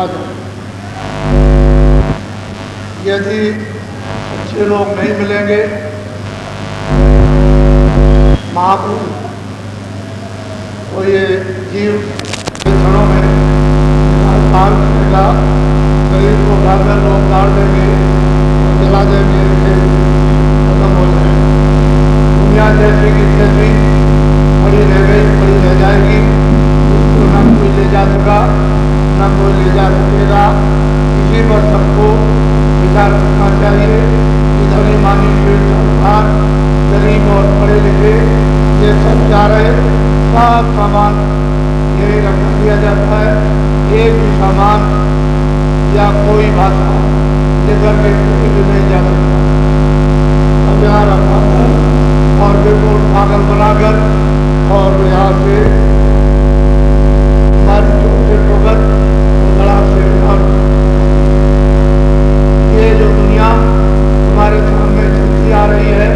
जाए। यदि अच्छे लोग नहीं मिलेंगे महापुरुष, तो ये जीव के क्षणों में काल करेगा, शरीर को उठाकर लोग गाड़ देंगे, जला देंगे, खत्म हो जाएगा। दुनिया जैसी की तैसी पड़ी रह गई, पड़ी रह जाएगी। उसको न कोई ले जा सका, न कोई ले जा सकेगा। इसी पर सबको विचार करना चाहिए कि धनी मानी पेड़ संसार, गरीब और पढ़े लिखे ये सब जा रहे, सब सामान यही रख दिया जाता है। एक भी सामान या कोई भाषा लेकर के कोई भी नहीं जा सकता। अब यहाँ रखा है और बिल्कुल पागल बनाकर और यहाँ से हमारी चोट से ठोकर लड़ा से ये जो दुनिया हमारे सामने चलती आ रही है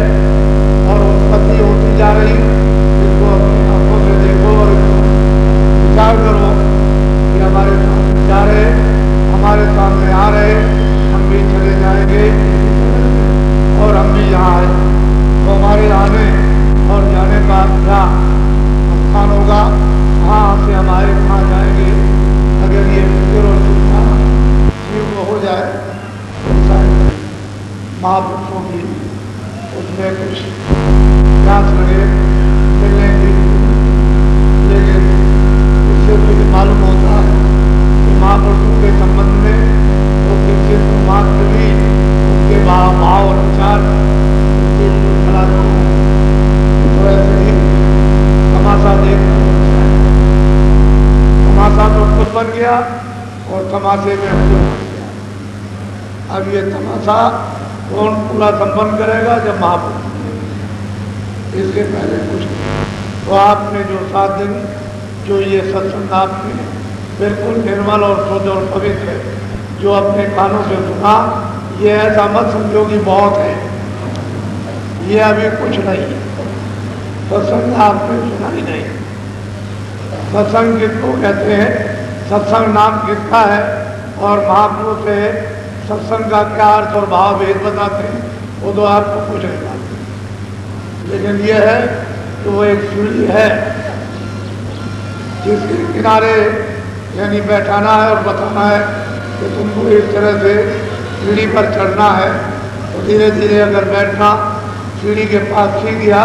और उत्पत्ति होती जा रही, इसको अपनी आंखों से देखो और विचार करो कि हमारे सामने जा रहे, हमारे सामने आ रहे, हम भी चले जाएंगे और हम भी यहाँ आए, तो हमारे आने और जाने का क्या स्थान होगा, कहाँ से हम आए, कहाँ जाएंगे। अगर ये फिक्र और चिंता जीव को हो जाए तो महापुरुषों की उसमें कुछ प्यास लगे मिलने की, लेकिन इससे मुझे मालूम होता है कि महापुरुषों के संबंध में वो किसी मात्र भी उनके भाव और विचार उसके चला तो ऐसे ही तमाशा देखना होता है। तमाशा तो खुद बन गया और तमाशे में हमको बन गया। अब ये तमाशा कौन पूरा संपन्न करेगा? जब महापुरुष, इसके पहले कुछ नहीं। तो आपने जो 7 दिन जो ये सत्संग आपने बिल्कुल निर्मल और शुद्ध और पवित्र जो अपने कानों से सुना, ये ऐसा मत समझो कि बहुत है, ये अभी कुछ नहीं है। सत्संग आपने सुना ही नहीं। सत्संग किसको कहते हैं? सत्संग नाम किसका है? और महापुरुष से सत्संग का क्या अर्थ और भाव भेद बताते हैं, वो तो आपको कुछ नहीं बताते। लेकिन ये है कि वो एक सीढ़ी है जिसके किनारे यानी बैठाना है और बताना है कि तुमको इस तरह से सीढ़ी पर चढ़ना है। तो धीरे धीरे अगर बैठना सीढ़ी के पास सीख गया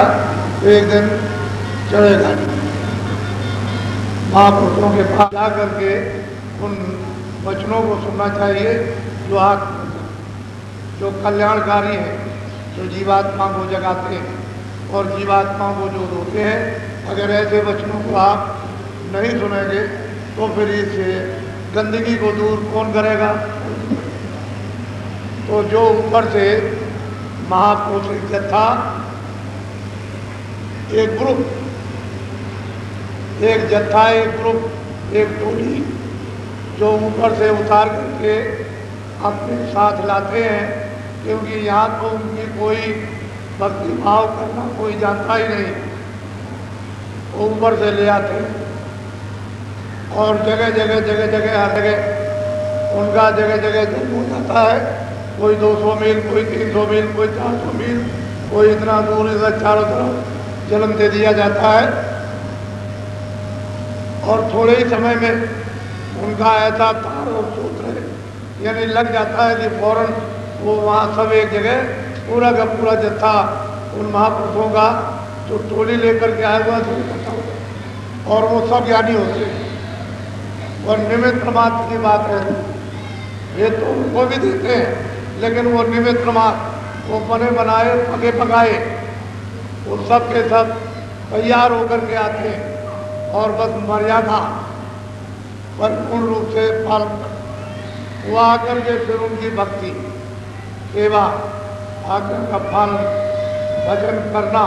तो एक दिन चढ़ेगा। महापुरुषों के पास जा करके उन वचनों को सुनना चाहिए जो कल्याणकारी है, जो जीवात्मा को जगाते हैं और जीवात्मा को जो रोते हैं। अगर ऐसे वचनों को आप नहीं सुनेंगे तो फिर इस गंदगी को दूर कौन करेगा? तो जो ऊपर से महापुरुष जत्था, एक ग्रुप, एक जत्था, एक ग्रुप, एक टोली जो ऊपर से उतार करके अपने साथ लाते हैं, क्योंकि यहाँ तो उनकी कोई भक्ति भाव करना कोई जानता ही नहीं, वो ऊपर से ले आते हैं और जगह जगह हर जगह उनका जगह जन्म हो जाता है। कोई 200 मील, कोई 300 मील, कोई 400 मील, कोई इतना दूर इधर चारों तरफ जन्म दे दिया जाता है और थोड़े ही समय में उनका ऐसा तार और सूत्र है, यानी लग जाता है कि फौरन वो वहाँ सब एक जगह पूरा का पूरा जत्था उन महापुरुषों का जो टोली लेकर के आया हुआ इकट्ठा होता और वो सब ज्ञानी होते हैं। और निमित्त मात्र की बात है, ये तो उनको भी देते हैं, लेकिन वो निमित्त मात्र, वो बने बनाए पके पकाए, वो सब के सब तैयार होकर के आते हैं और बस मर्यादा परिपूर्ण रूप से पालन करते। वो आकर के फिर उनकी भक्ति सेवा आकर का पालन भजन करना,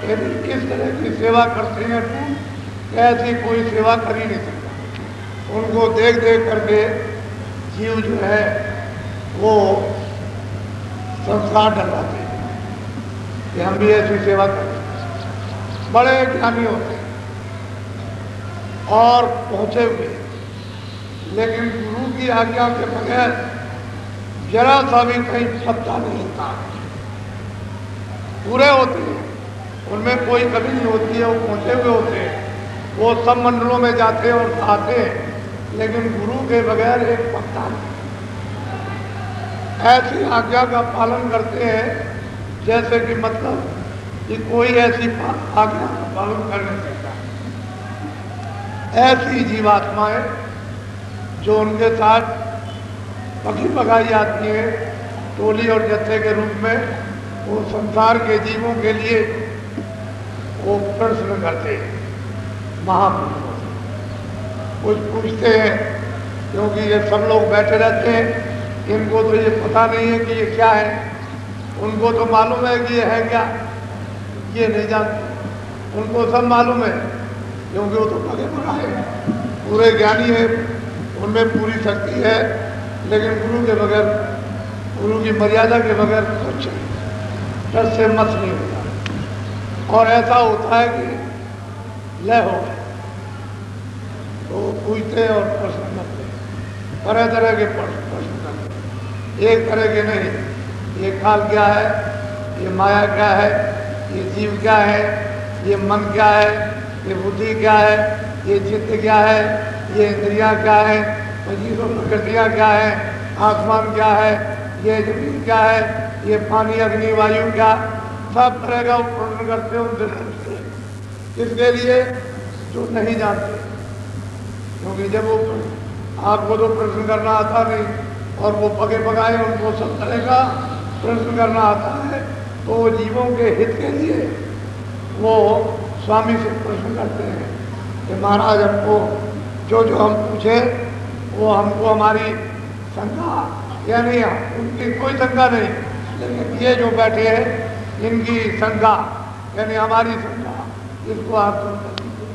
यदि किस तरह की सेवा करते हैं तो ऐसी कोई सेवा कर ही नहीं सकता। उनको देख देख करके जीव जो है वो संस्कार डलवाते हैं कि हम भी ऐसी सेवा करें। बड़े ज्ञानी होते हैं और पहुँचे हुए, लेकिन गुरु की उनकी आज्ञा के बगैर जरा सा भी कहीं पत्ता नहीं हिलता, पूरे होते हैं, उनमें कोई कमी नहीं होती है, वो पहुंचे हुए होते हैं, वो सब मंडलों में जाते हैं और आते हैं, लेकिन गुरु के बगैर एक पत्ता नहीं। ऐसी आज्ञा का पालन करते हैं जैसे कि मतलब कि कोई ऐसी आज्ञा का पालन कर नहीं सकता। ऐसी जीवात्माएं जो उनके साथ पकी पकाई जाती है टोली और जत्थे के रूप में, वो संसार के जीवों के लिए वो प्रश्न करते हैं महापुरुषों से, कुछ पूछते हैं, क्योंकि ये सब लोग बैठे रहते हैं, इनको तो ये पता नहीं है कि ये क्या है, उनको तो मालूम है कि ये है क्या, ये नहीं जानते, उनको सब मालूम है क्योंकि वो तो पगे पकाए हैं, पूरे ज्ञानी है, उनमें पूरी शक्ति है, लेकिन गुरु के बगैर, गुरु की मर्यादा के बगैर कुछ रस से मत नहीं होता। और ऐसा होता है कि लय हो गए तो पूछते और प्रश्न करते, तरह तरह के प्रश्न करते, एक तरह के नहीं, ये काल क्या है, ये माया क्या है, ये जीव क्या है, ये मन क्या है, ये बुद्धि क्या है, ये चित्त क्या है, ये इंद्रियां क्या है, पच्चीसों प्रकृतियाँ क्या है, आसमान क्या है, ये जमीन क्या है, ये पानी अग्नि वायु क्या, सब तरह का प्रश्न करते हैं उनसे पूछते हैं। इसके लिए जो नहीं जानते, क्योंकि जब वो आपको तो प्रश्न करना आता नहीं और वो पगे पकाए उनको सब तरह का प्रश्न करना आता है, तो वो जीवों के हित के लिए वो स्वामी से प्रश्न करते हैं कि महाराज हमको जो जो हम पूछे वो हमको हमारी शंका, यानी उनकी कोई शंका नहीं, लेकिन ये जो बैठे हैं इनकी शंका यानी हमारी शंका, इसको आप दूर कर दीजिए।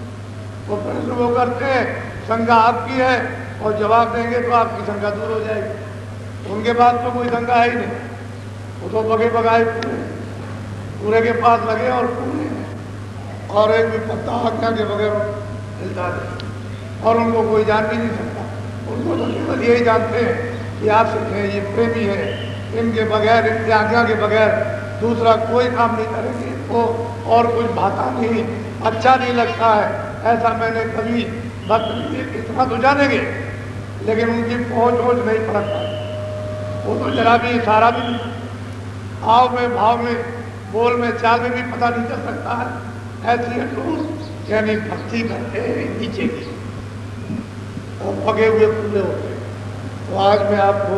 वो प्रश्न वो करते हैं, शंका आपकी है और जवाब देंगे तो आपकी शंका दूर हो जाएगी। उनके पास तो कोई शंका है ही नहीं, वो तो बगे बगाए पूरे के पास लगे और पूरे हैं, और एक भी पत्ता आज्ञा के बगैर हिलता नहीं, और उनको कोई जान भी नहीं सकता। उनको तो केवल यही जानते हैं कि आप हैं, ये प्रेमी है, इनके बगैर, इनके आज्ञा के बगैर दूसरा कोई काम नहीं करेंगे, इनको और कुछ भाता नहीं, अच्छा नहीं लगता है, ऐसा मैंने कभी भक्त इतना तो जानेंगे, लेकिन उनकी पहुँच नहीं पड़क पाई। वो तो जरा भी इशारा भी नहीं, आव में भाव में बोल में चाल में भी पता नहीं चल सकता है। ऐसी लोग यानी भक्ति करते हैं नीचे की और पगे हुए खुले होते हैं। तो आज मैं आपको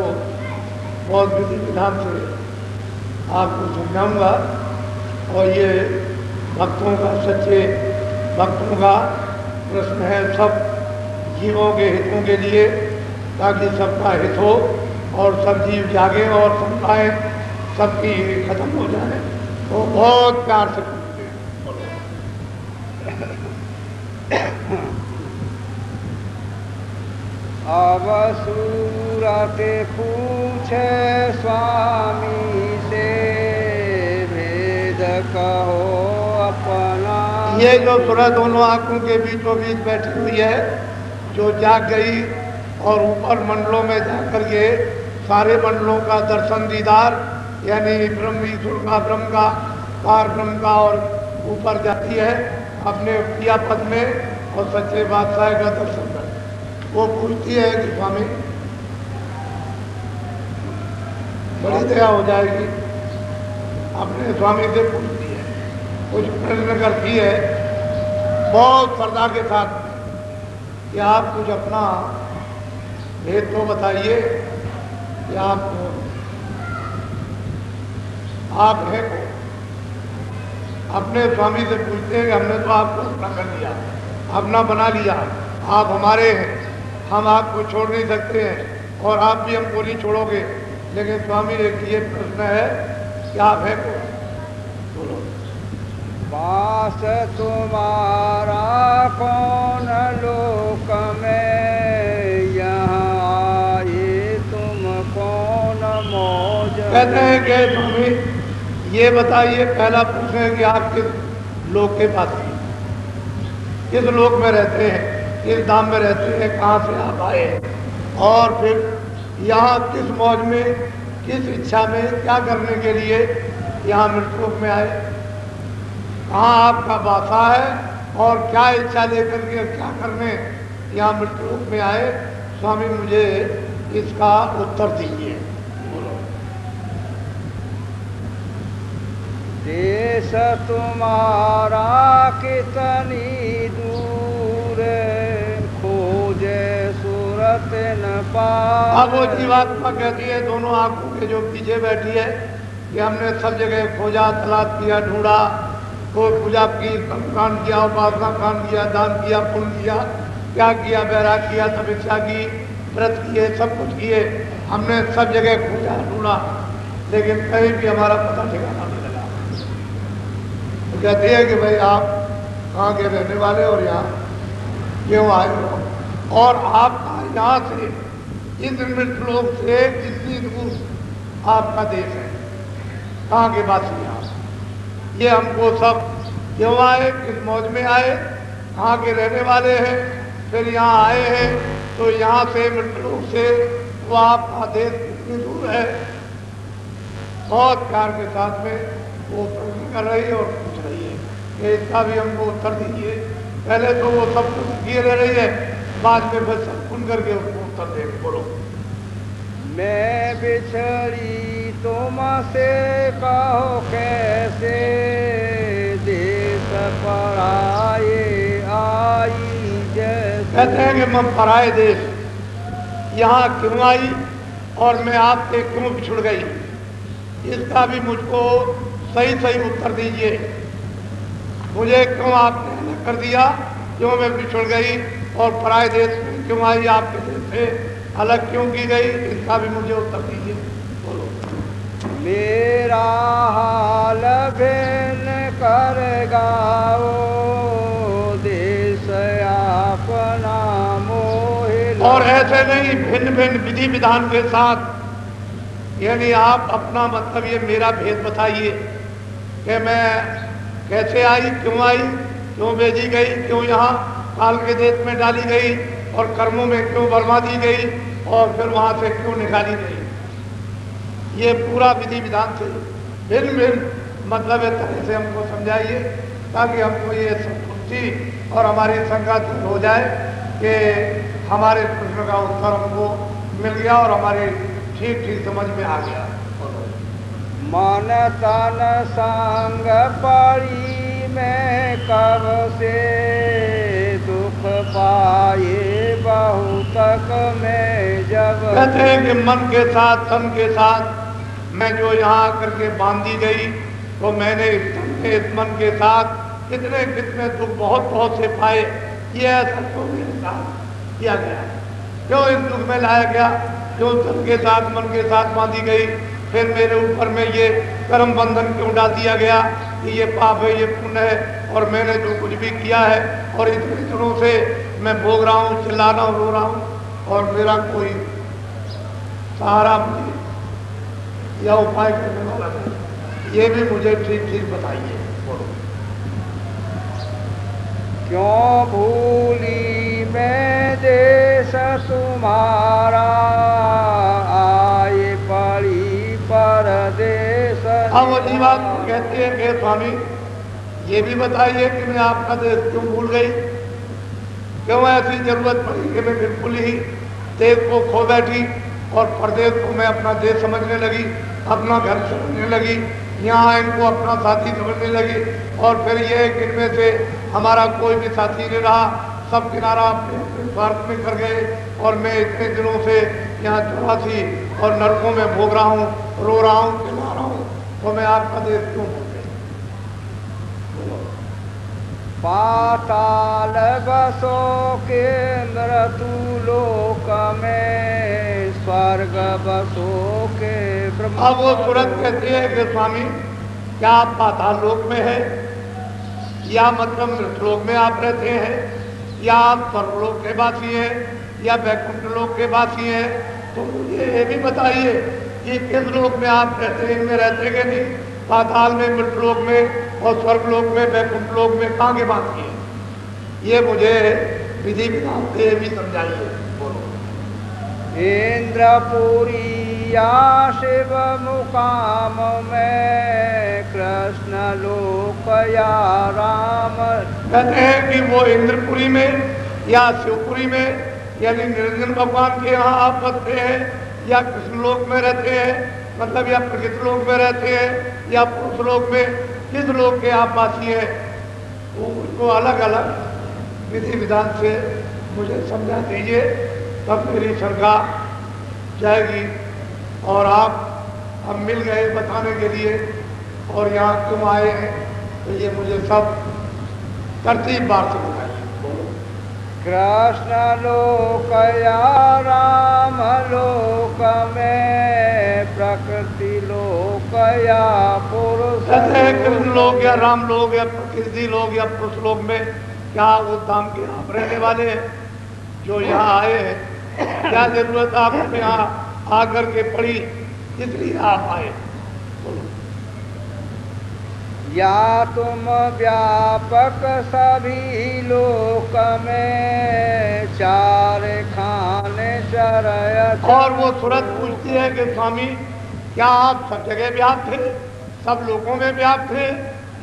बहुत विधि विधान से आपको समझाऊंगा, और ये भक्तों का, सच्चे भक्तों का प्रश्न है, सब जीवों के हितों के लिए, ताकि सबका हित हो और सब जीव जागे और संस्थाएं सबकी खत्म हो जाए। तो बहुत प्यार से पूछते हैं। अब सूरते पूछे स्वामी से, भेद कहो अपना। ये जो सूरह दोनों आंखों के बीचों बीच बैठी हुई है, जो जाग गई और ऊपर मंडलों में जाकर के सारे मंडलों का दर्शन दीदार, यानी ब्रह्म ईश्वर का, ब्रह्म का, पार ब्रह्म का, और ऊपर जाती है अपने प्रिया पद में और सच्चे बादशाह का दर्शन कर। वो पूछती है कि स्वामी बड़ी दया हो जाएगी, अपने स्वामी से पूछती है, कुछ प्रश्न करती है बहुत श्रद्धा के साथ कि आप कुछ अपना भेद तो बताइए कि आप हैं को। अपने स्वामी से पूछते हैं कि हमने तो आपको अपना कर लिया, अपना बना लिया, आप हमारे हैं, हम आपको छोड़ नहीं सकते हैं और आप भी हमको नहीं छोड़ोगे। लेकिन स्वामी एक ये प्रश्न है कि आप हैं को, बोलो। वास तुम्हारा कौन लोक में, यहाँ आए तुम कौन मौज। कहते हैं कि स्वामी ये बताइए, पहला प्रश्न है कि आप किस लोक के पास हैं, किस लोक में रहते हैं, किस धाम में रहते हैं, कहाँ से आप आए हैं। और फिर यहाँ किस मौज में, किस इच्छा में, क्या करने के लिए यहाँ मृतलोक में आए, कहाँ आपका वासा है और क्या इच्छा लेकर के क्या करने यहाँ मृतलोक में आए। स्वामी मुझे इसका उत्तर दीजिए। देश तुम्हारा कितनी दूर, खोजे सूरत न पाए। अब वो जीवात्मा कहती है दोनों आंखों के जो पीछे बैठी है कि हमने सब जगह खोजा, तलाश किया, ढूंढा, कोई पूजा की, कांड किया, उपासना कांड किया, दान किया, पुण्य किया, क्या किया, बैराग किया, तपस्या की, व्रत किए, सब कुछ किए, हमने सब जगह खोजा, ढूंढा, लेकिन कहीं भी हमारा पता ठिकाना नहीं लगा। तो कहती है कि भाई आप कहाँ के रहने वाले और यहाँ क्यों आए हो, और आपका यहाँ से, इस मृतलोक से कितनी दूर आपका देश है, कहाँ के वासी आप, ये हमको सब क्यों आए, किस मौज में आए, कहाँ के रहने वाले हैं, फिर यहाँ आए हैं तो यहाँ से मृतलोक से वो आपका देश कितनी दूर है। बहुत प्यार के साथ में वो प्रश्न कर रही है और पूछ रही है कि इसका भी हमको उत्तर दीजिए। पहले तो वो सब कुछ किए रह रही है, बाद में फिर सब सुन करके उसको उत्तर दे। बोलो। मैं बिछड़ी तुमसे कहो कैसे, देश पराए आई जैसे। कहते हैं कि मैं पराए देश यहाँ क्यों आई और मैं आपसे क्यों बिछुड़ गई, इसका भी मुझको सही सही उत्तर दीजिए। मुझे क्यों आपने अलग कर दिया, क्यों मैं बिछुड़ गई और पराए देश में क्यों आई, आपके देश से अलग क्यों की गई, इसका भी मुझे उत्तर दीजिए। बोलो। मेरा हाल भिन्न कर गाओ, देश अपना मोह। और ऐसे नहीं, भिन्न भिन्न विधि विधान के साथ, यानी आप अपना मतलब ये मेरा भेद बताइए कि मैं कैसे आई, क्यों भेजी गई, क्यों यहाँ काल के देश में डाली गई और कर्मों में क्यों बर्मा दी गई और फिर वहाँ से क्यों निकाली गई। ये पूरा विधि विधान से भिन्न भिन्न मतलब है तरह से हमको समझाइए, ताकि हमको ये संतुष्टि और हमारी शंका दूर हो जाए कि हमारे प्रश्न का उत्तर हमको मिल गया और हमारे ठीक ठीक समझ में आ गया। मन तन संग पड़ी मैं कब से, दुख पाए बहुतक में जब। कहते हैं कि मन के साथ, तन के साथ मैं जो यहाँ आकर के बांधी गई, तो मैंने इस तन के, इस मन के साथ कितने कितने दुख बहुत बहुत से पाए। ये ऐसा क्यों मेरे साथ किया गया, क्यों इस दुख में लाया गया, क्यों तन के साथ, मन के साथ बांधी गई, फिर मेरे ऊपर में ये कर्म बंधन क्यों डाल दिया गया कि ये पाप है, ये पुण्य है, और मैंने जो कुछ भी किया है और इतने दिनों से मैं भोग रहा हूँ, चिल्ला रहा हूँ, रो रहा हूँ, और मेरा कोई सहारा मुझे या उपाय करने वाला नहीं। ये भी मुझे ठीक ठीक बताइए। बोलो। क्यों भूली मैं देश तुम्हारा, आए पड़ी परदेश। अब वो जी बात कहते हैं कि स्वामी ये भी बताइए कि मैं आपका देश क्यों भूल गई, क्यों ऐसी जरूरत पड़ी कि मैं बिल्कुल ही देश को खो बैठी और प्रदेश को मैं अपना देश समझने लगी, अपना घर समझने लगी, यहाँ इनको अपना साथी समझने लगी, और फिर ये कि इनमें से हमारा कोई भी साथी नहीं रहा, सब किनारा अपने स्वार्थ में कर गए, और मैं इतने दिनों से यहाँ 84 और नरकों में भोग रहा हूँ, रो रहा हूँ, चिल्ला रहा हूँ, तो मैं आपका देश क्यों भूल गई। पाताल बसो के मृत्यु लोक में, स्वर्ग बसो के ब्रह्म। अब वो तुरंत कहती है कि स्वामी क्या आप पाताल लोक में है, या मतलब मृतलोक में आप रहते हैं, या आप स्वर्गलोक के वासी हैं, या वैकुंठ लोक के वासी हैं, तो मुझे ये भी बताइए कि किस लोक में आप रहते हैं, इनमें रहते कि नहीं, पाताल में, मृतलोक में और स्वर्गलोक में, वैकुंठ लोक में कहाँ के वासी हैं। ये मुझे विधि विधान से भी समझाइए। बोलो। इंद्रपुरी या शिव मुकाम में कृष्ण लोक या राम। कहते हैं कि वो इंद्रपुरी में या शिवपुरी में यानी निरंजन भगवान के यहाँ आप बसते हैं या कृष्ण लोक में रहते हैं, मतलब या प्रकृति लोक में रहते हैं या पुरुष लोक में, किस लोक के आप वासी हैं, वो उसको अलग अलग विधि विधान से मुझे समझा दीजिए, तब मेरी श्रद्धा जाएगी। और आप हम मिल गए बताने के लिए और यहाँ क्यों आए हैं, तो ये मुझे सब तरतीब बार से बताइए। कृष्ण लोक या राम लोक में प्रकृति लोक या पुरुष। कहते हैं कृष्ण लोक या राम लोक या प्रकृति लोक या पुरुष लोक में क्या उस धाम के आप रहने वाले हैं जो यहाँ आए हैं, क्या जरूरत आपको यहाँ आकर के पड़ी, इसलिए आप आए। या तुम व्यापक सभी लोक में चार खाने चरय। और वो सूरत पूछती है कि स्वामी क्या आप सब जगह व्याप्त थे, सब लोगों में व्याप्त थे,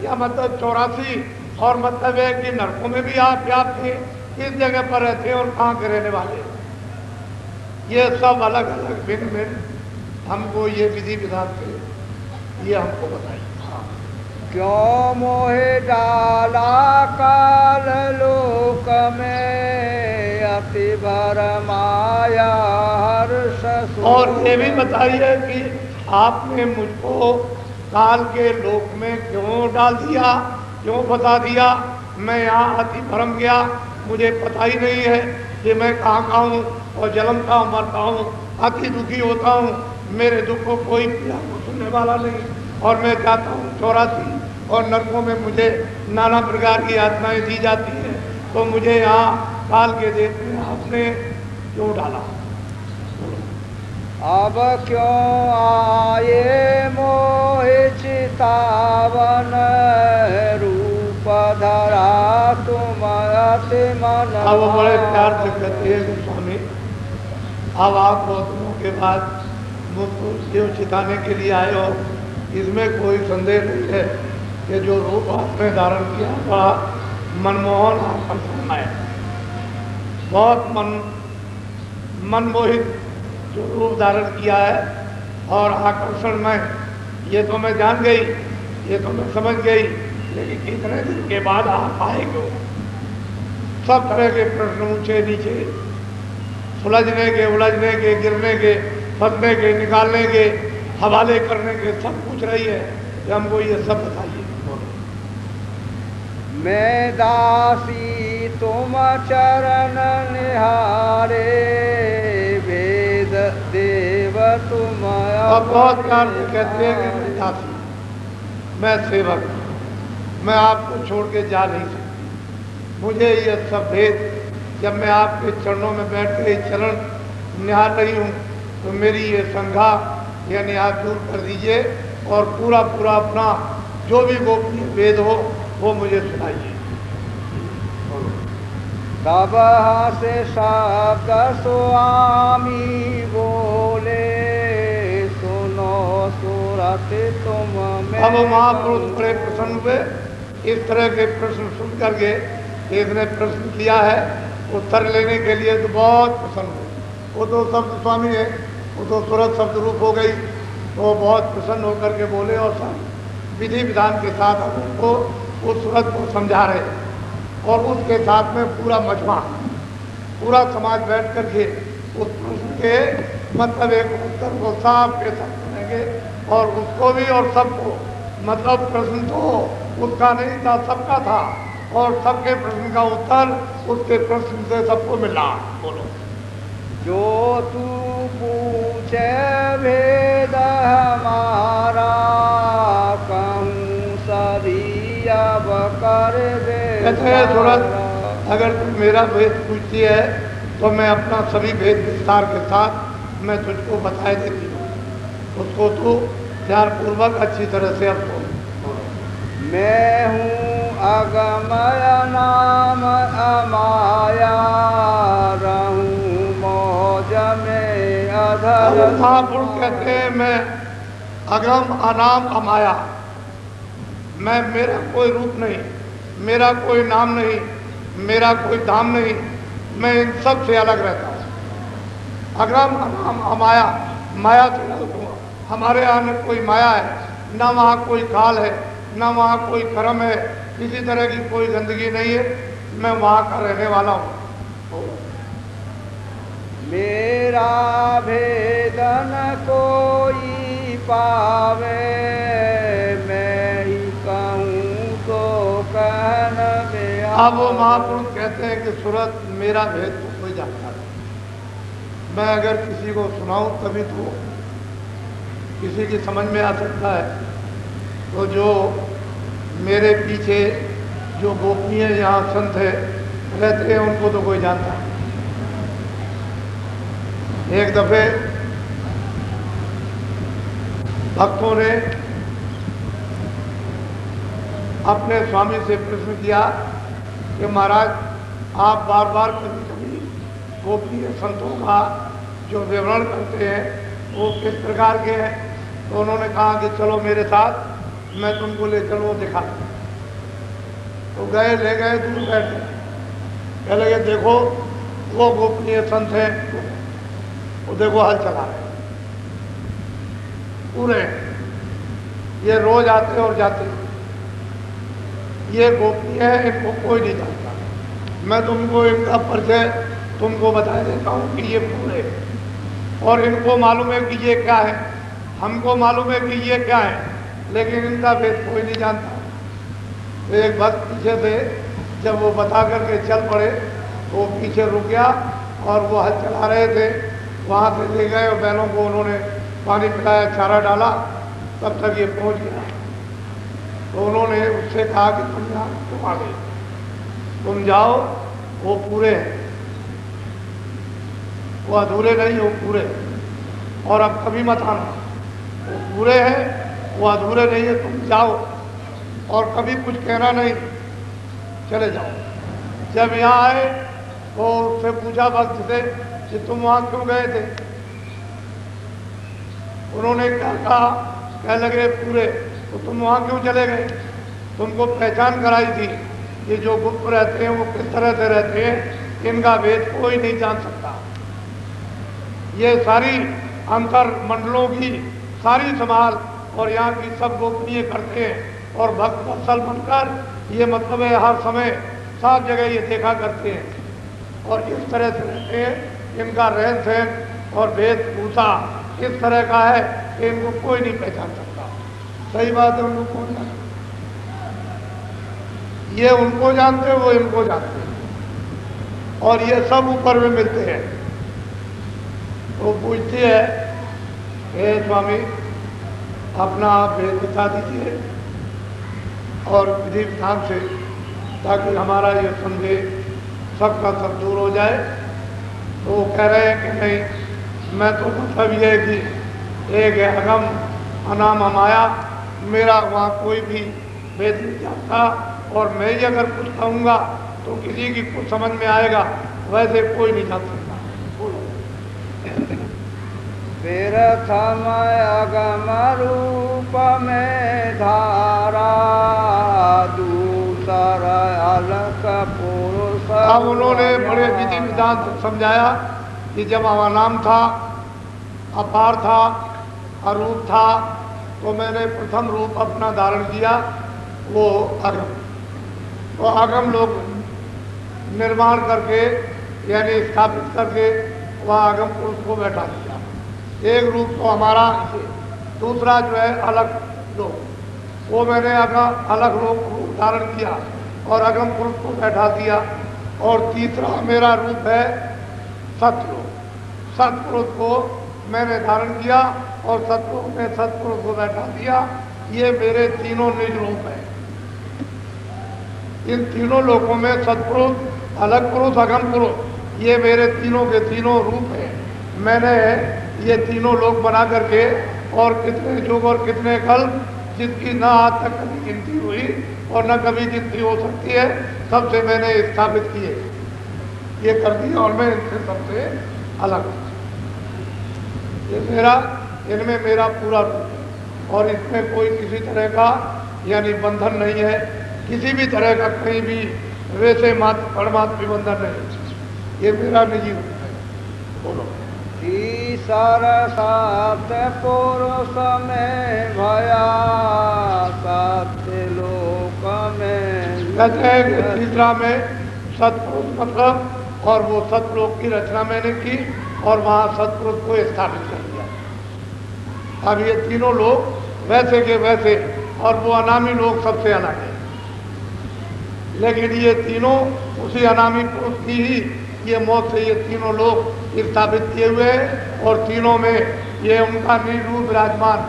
या मतलब 84 और मतलब है कि नरकों में भी आप व्याप्त थे, किस जगह पर रहते और कहाँ के रहने वाले, ये सब अलग अलग भिन्न भिन्न हमको ये विधि विधान से ये हमको बताइए। क्यों मोहे डाला काल लोक में अति भर माया हर्ष। और ये भी बताइए कि आपने मुझको काल के लोक में क्यों डाल दिया, क्यों बता दिया। मैं यहाँ अति भरम गया, मुझे पता ही नहीं है कि मैं कहाँ हूँ और जन्मता हूँ मरता हूँ, अति दुखी होता हूँ, मेरे दुख को कोई पीड़ा को सुनने वाला नहीं, और मैं चाहता हूँ 84 और नरकों में मुझे नाना प्रकार की यातनाएं दी जाती हैं, तो मुझे यहाँ काल के देश में आपने क्यों डाला। अब क्यों आए मोहि चितावन रूप धरा तुम अति मन। अब वो बड़े प्यार से कहते हैं कि स्वामी अब आप बहुत दिनों के बाद मुझको शिव चिताने के लिए आए हो, इसमें कोई संदेह नहीं है कि जो रूप आपने धारण किया बड़ा मनमोहन आकर्षण है, बहुत मनमोहित जो रूप धारण किया है और आकर्षण में, ये तो मैं जान गई, ये तो मैं समझ गई, लेकिन कितने दिन के बाद आप आए क्यों। सब तरह के प्रश्न ऊंचे नीचे, सुलझने के, उलझने के, गिरने के, फंसने के, निकालने के, हवाले करने के, सब पूछ रही है कि हमको ये सब बताइए। मैं दासी तुम चरण निहारे वेद देव तुम। अब बहुत प्यार से कहते हैं कि मैं दासी, मैं सेवक, मैं आपको छोड़ के जा नहीं सकती, मुझे ये सब भेद, जब मैं आपके चरणों में बैठ के चरण निहार रही हूँ तो मेरी ये शंका यानी आप दूर कर दीजिए और पूरा पूरा अपना जो भी गोपनीय वेद हो वो मुझे सुनाइए। तब से शब्द स्वामी बोले सुनो सुरत तुम में। अब महापुरुष बड़े प्रसन्न हुए, इस तरह के प्रश्न सुन करके इसने प्रश्न किया है उत्तर लेने के लिए तो बहुत प्रसन्न हुए। वो तो शब्द स्वामी है, वो तो सूरत शब्द रूप हो गई, तो वो बहुत प्रसन्न होकर के बोले और सब विधि विधान के साथ हमको उस सूरत को समझा रहे, और उसके साथ में पूरा मजमा, पूरा समाज बैठ करके उस प्रश्न के मतलब एक उत्तर को साफ के साथ करेंगे, और उसको भी और सबको, मतलब प्रश्न तो उसका नहीं था सबका था, और सबके प्रश्न का उत्तर उसके प्रश्न से सबको मिला। बोलो। जो तू पूछे भेद हमारा कहूँ सभी अब कर दे। कहते हैं सूरत अगर तू मेरा भेद पूछती है तो मैं अपना सभी भेद विस्तार के साथ मैं तुझको बताए देती हूँ, उसको तू ध्यानपूर्वक अच्छी तरह से अब सुन। मैं हूँ अगमय नाम अमाया रहूँ मौज में धर महापुरुष कहते हैं मैं अगम अनाम अमाया, मैं मेरा कोई रूप नहीं, मेरा कोई नाम नहीं, मेरा कोई धाम नहीं, मैं इन सब से अलग रहता हूँ। अगम अनाम अमाया, माया से अलग हूँ। हमारे यहाँ न कोई माया है, न वहाँ कोई काल है, न वहाँ कोई कर्म है, किसी तरह की कोई गंदगी नहीं है, मैं वहाँ का रहने वाला हूँ। मेरा भेदन कोई पावे, मैं ही कहूँ तो कहन में। अब वो महापुरुष कहते हैं कि सूरत मेरा भेद तो कोई जानता नहीं, मैं अगर किसी को सुनाऊं तभी तो किसी की समझ में आ सकता है। तो जो मेरे पीछे जो गोपनीय यहाँ संत है रहते हैं उनको तो कोई जानता नहीं। एक दफे भक्तों ने अपने स्वामी से प्रश्न किया कि महाराज आप बार बार कभी कभी गोपनीय संतों का जो विवरण करते हैं वो किस प्रकार के हैं। तो उन्होंने कहा कि चलो मेरे साथ, मैं तुमको ले चलो दिखा। तो गए, ले गए, दूर बैठे, कह लगे देखो वो गोपनीय संत हैं, वो देखो हल चला रहे पूरे, ये रोज आते और जाते, ये गोपनीय है, इनको कोई नहीं जानता। मैं तुमको इनका परिचय तुमको बता देता हूँ कि ये पूरे, और इनको मालूम है कि ये क्या है, हमको मालूम है कि ये क्या है, लेकिन इनका भेद कोई नहीं जानता। तो एक भक्त पीछे थे, जब वो बता करके चल पड़े तो वो पीछे रुक गया और वो हल चला रहे थे, वहाँ से ले गए और बैलों को उन्होंने पानी पिलाया, चारा डाला, तब तक ये पहुँच गया। तो उन्होंने उससे कहा कि तुम यहाँ क्यों आ गए, तुम जाओ, वो पूरे हैं, वो अधूरे नहीं, वो पूरे, और अब कभी मत आना, वो पूरे हैं, वो अधूरे नहीं है, तुम जाओ और कभी कुछ कहना नहीं, चले जाओ। जब यहाँ आए तो उससे पूछा भक्त से कि तुम वहाँ क्यों गए थे। उन्होंने क्या कहा, कह लगे पूरे, तो तुम वहाँ क्यों चले गए, तुमको पहचान कराई थी, ये जो गुप्त रहते हैं वो किस तरह से रहते हैं, इनका भेद कोई नहीं जान सकता। ये सारी अंतर मंडलों की सारी संभाल और यहाँ की सब गोपनीय करते हैं, और भक्त वत्सल बनकर ये मतलब है हर समय सब जगह ये देखा करते हैं, और इस तरह से रहते हैं। इनका रहन सहन और वेशभूषा इस तरह का है कि इनको कोई नहीं पहचान सकता। सही बात है, उनको कौन जानता, ये उनको जानते हैं, वो इनको जानते हैं, और ये सब ऊपर में मिलते हैं। तो पूछती है, हे स्वामी अपना आप भेद बता दीजिए और विधि विधान से, ताकि हमारा ये संदेह सबका सब दूर हो जाए। तो वो कह रहे हैं कि नहीं, मैं तो मतलब ये है कि एक है अगम अनाम अमाया, मेरा वहाँ कोई भी भेद नहीं जानता, और मैं ही अगर कुछ कहूँगा तो किसी की कुछ समझ में आएगा, वैसे कोई नहीं जान सकता। विरथमय अगम रूप में धारा, दूसर अलग पुरुष। अब उन्होंने बड़े विधि विधान से समझाया कि जब अनाम था, अपार था, अरूप था, तो मैंने प्रथम रूप अपना धारण किया, वो अगम। तो अगम लोग निर्माण करके यानी स्थापित करके वह अगम पुरुष को बैठा दिया। एक रूप तो हमारा, दूसरा जो है अलग लोग, वो मैंने अलग रूप धारण किया और अगम पुरुष को बैठा दिया। और तीसरा मेरा रूप है सतपुरुष, सतपुरुष को मैंने धारण किया और सतपुरुष ने सतपुरुष को बैठा दिया। ये मेरे तीनों निज रूप हैं। इन तीनों लोकों में सतपुरुष, अलग पुरुष, अगम पुरुष, ये मेरे तीनों के तीनों रूप हैं। मैंने ये तीनों लोक बना करके, और कितने युग और कितने कल्प, जिसकी न आज तक कभी गिनती हुई और न कभी गिनती हो सकती है, सबसे मैंने स्थापित किए, ये कर दिया, और मैं इनसे सबसे अलग हूँ। ये मेरा, इनमें मेरा पूरा रूप है और इसमें कोई किसी तरह का यानी बंधन नहीं है, किसी भी तरह का कहीं भी वैसे मात्र परमात्मा भी बंधन नहीं। ये मेरा निजी रूप है। बोलो। ईश्वर सात पुरुष में भया सत्य लोक में। कहते हैं कि तीसरा में सतपुरुष मतलब, और वो सतलोक की रचना मैंने की और वहाँ सतपुरुष को स्थापित कर दिया। अब ये तीनों लोग वैसे के वैसे, और वो अनामी लोग सबसे अलग है, लेकिन ये तीनों उसी अनामी पुरुष की ही ये मौत से ये तीनों लोग स्थापित किए हुए हैं, और तीनों में ये उनका निर्रूप विराजमान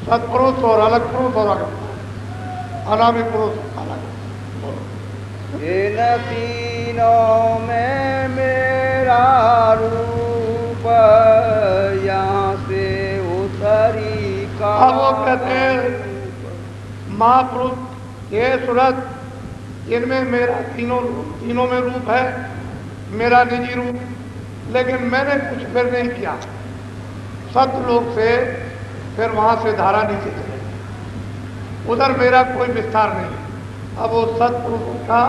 सतपुरुष और अलग पुरुष और अलग अनामी पुरुष अलग। इन तीनों में मेरा रूप यहाँ से उतरी का। अब वो कहते हैं महापुरुष ये सूरत, इनमें मेरा तीनों में रूप है, मेरा निजी रूप, लेकिन मैंने कुछ फिर नहीं किया। सतलोक से फिर वहाँ से धारा नीचे चले, उधर मेरा कोई विस्तार नहीं। अब वो सतपुरुष का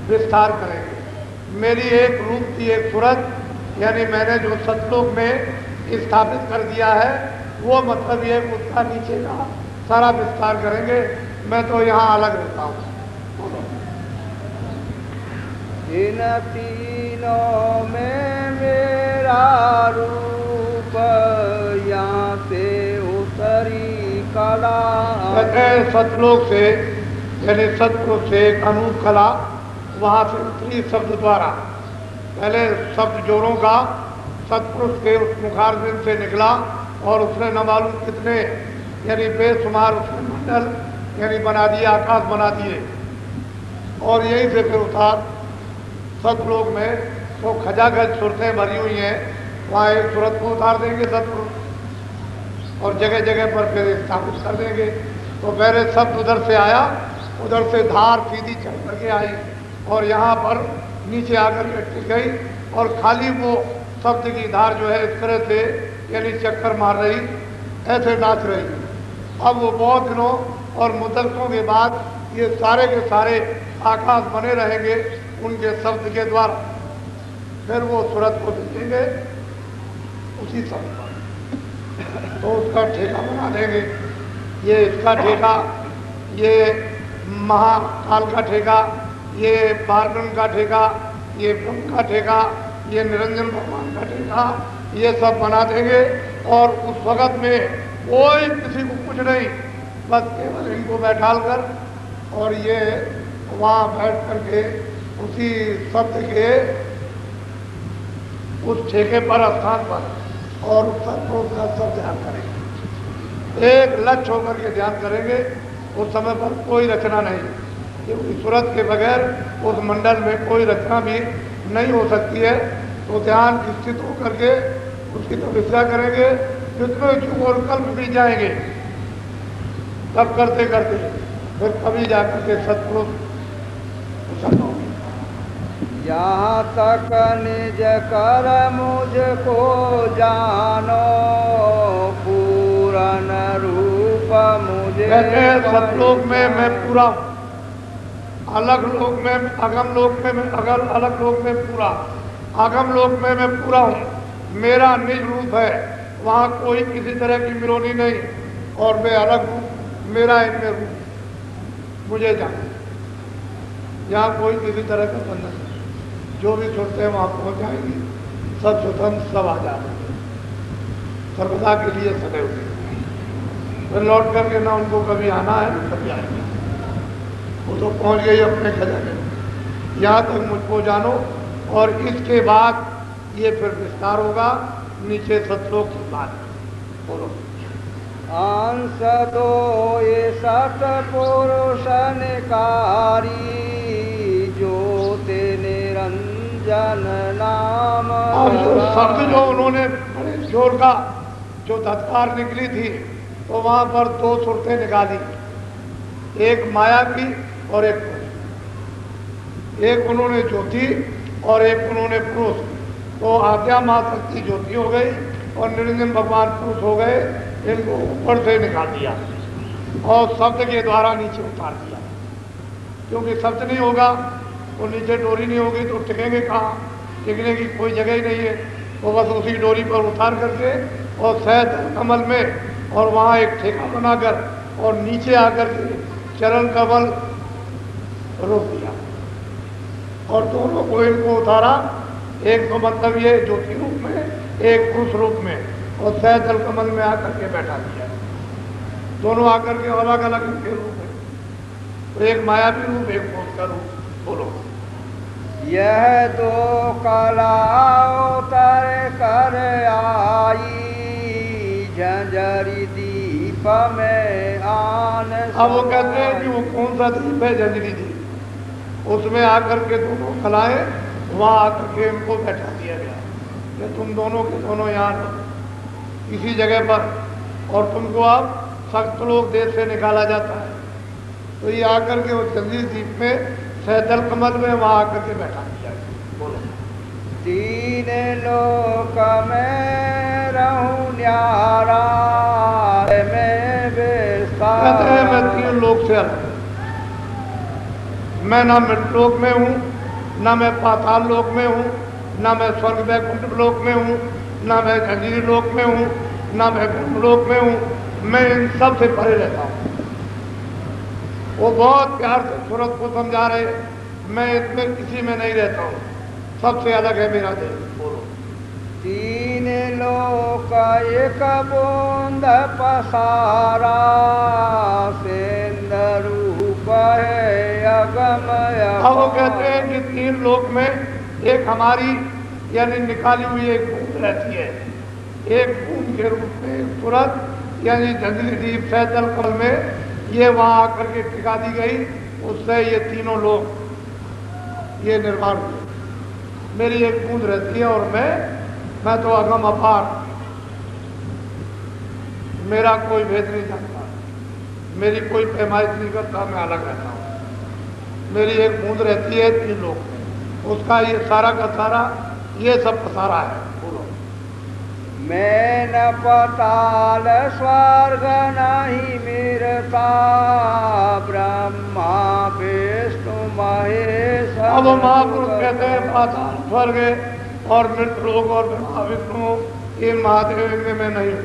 विस्तार करेंगे। मेरी एक रूप की एक सूरत, यानी मैंने जो सतलोक में स्थापित कर दिया है, वो मतलब ये उसका नीचे का सारा विस्तार करेंगे। मैं तो यहाँ अलग रहता हूँ। इन तीनों में मेरा रूप यहाँ से उतरी कला। सतलोक से यानी सतपुरुष से एक अनूप कला वहाँ से उतरी शब्द द्वारा। पहले शब्द जोरों का सतपुरुष के उस मुखारबिंद से निकला, और उसने न मालूम कितने यानी बेशुमार उसने मंडल यानी बना दिए, आकाश बना दिए, और यहीं से फिर उतार सतलोक में तो खजाखज सूरतें भरी हुई हैं, वहाँ एक सूरत को उतार देंगे सतपुरुष, और जगह जगह पर फिर स्थापित कर देंगे। तो पहले शब्द उधर से आया, उधर से धार सीधी चल करके आई और यहाँ पर नीचे आकर के टिक गई, और खाली वो शब्द की धार जो है इस तरह से यानी चक्कर मार रही, ऐसे नाच रही। अब वो बहुत दिनों और मुद्दतों के बाद ये सारे के सारे आकाश बने रहेंगे उनके शब्द के द्वारा। फिर वो सूरत को देखेंगे उसी शब्द पर, तो उसका ठेका बना देंगे। ये इसका ठेका, ये महाकाल का ठेका, ये पार्वन का ठेका, ये ब्रह्म का ठेका, ये निरंजन भगवान का ठेका, ये सब बना देंगे। और उस वक़्त में कोई किसी को कुछ नहीं, बस केवल इनको बैठाल कर, और ये वहाँ बैठ करके उसी शब्द के उस ठेके पर स्थान पर और उस सतपुरुष का सब ध्यान करेंगे, एक लक्ष्य होकर के ध्यान करेंगे। उस समय पर कोई रचना नहीं, क्योंकि सूरत के बगैर उस मंडल में कोई रचना भी नहीं हो सकती है। तो ध्यान स्थित होकर के उसकी तपस्या करेंगे, जितने युग और कल्प भी जाएंगे, तब करते करते फिर कभी जाकर के सतपुरुष प्रसन्न होंगे। यहाँ तक निज कर मुझको जानो पूरन रूप मुझे। कहते हैं सतलोक में मैं पूरा हूँ, अलग लोक में अगम लोक में मैं अलग लोक में पूरा, आगम लोक में मैं पूरा हूँ। मेरा निज रूप है, वहाँ कोई किसी तरह की मिलोनी नहीं, और मैं अलग हूँ, मेरा इनमें रूप मुझे जाने। यहाँ कोई किसी तरह का बंधन नहीं, जो भी छोड़ते हैं वहाँ पहुँच जाएंगे, सब स्वतंत्र, सब आजाद, सर्वदा के लिए सदैव के। फिर लौट करके ना उनको कभी आना है ना कभी आएंगे, वो तो पहुँच गई अपने खजाने में। यहाँ तक मुझको जानो, और इसके बाद ये फिर विस्तार होगा नीचे सतलोक की बात। बोलो। अंश दो ये सतपुरुष निकारी ज्योति निरंजन नाम। अब जो शब्द जो उन्होंने बड़े जोर का जो धत्कार निकली थी, तो वहाँ पर दो सूरतें निकाली, एक माया की और एक पुरुष। एक उन्होंने ज्योति और एक उन्होंने पुरुष। तो आद्या माँ शक्ति ज्योति हो गई और निरंजन भगवान पुरुष हो गए, इनको ऊपर से निकाल दिया और शब्द के द्वारा नीचे उतार दिया। क्योंकि शब्द नहीं होगा तो नीचे डोरी नहीं होगी तो टिकेंगे कहाँ, टिकने की कोई जगह ही नहीं है। तो बस उसी डोरी पर उतार करके और शहद कमल में और वहाँ एक ठेका बनाकर और नीचे आकर के चरण कमल रोक दिया और दोनों को इनको उतारा। एक तो मतलब ये ज्योति रूप में, एक पुरुष रूप में, और शहद जल कमल में आकर के बैठा दिया। दोनों आकर के अलग अलग इनके रूप है, तो एक मायावी रूप, एक भूत का रूप। बोलो। यह तो कला उतर कर आई, झंझरी दीप में आन। अब वो कहते हैं कि वो कौन सा दीप है, झंझरी दीप, उसमें आकर के दोनों कलाएं वहाँ आकर के इनको बैठा दिया गया कि तुम दोनों के दोनों यहाँ रहो इसी जगह पर, और तुमको अब सख्त लोग देश से निकाला जाता है। तो ये आकर के वो झंझरी दीप में सहजल कमल में वहाँ आकर के बैठा दिया। बोलो। तीन लोक में रहूं न्यारा, मैं कहते हैं मैं 3 लोक से अलग, मैं ना मृतलोक में हूँ, ना मैं पाताल लोक में हूँ, ना मैं स्वर्ग वैकुंठ लोक में हूँ, ना मैं झंझरी लोक में हूँ, ना मैं ब्रह्मलोक में हूँ। मैं इन सब से परे रहता हूँ। वो बहुत प्यार से सूरत को समझा रहे, मैं इसमें किसी में नहीं रहता हूँ, सबसे अलग है मेरा देश। बोलो। तीन लोक एक बूंद पसारा, सेंध रूप है अगमय। अब वो कहते हैं कि 3 लोक में एक हमारी यानी निकाली हुई एक बूंद रहती है, एक बूंद के रूप में सूरत यानी झंझरी दीप सहजल कमल में ये वहाँ आकर के टिका दी गई। उससे ये तीनों लोग ये निर्माण हुए। मेरी एक बूंद रहती है और मैं तो अगम अपार, मेरा कोई भेद नहीं जानता, मेरी कोई पैमाइश नहीं करता, मैं अलग रहता हूँ। मेरी एक बूंद रहती है 3 लोग में, उसका ये सारा का सारा ये सब पसारा है। बोलो। मैं न पताल स्वर्ग नहीं मिरता, ब्रह्मा विष्णु महेश। अब महापुरुष कहते हैं पाताल स्वर्ग और मृत लोग और ब्रह्मा विष्णु इन महादेव इनमें मैं नहीं हूँ।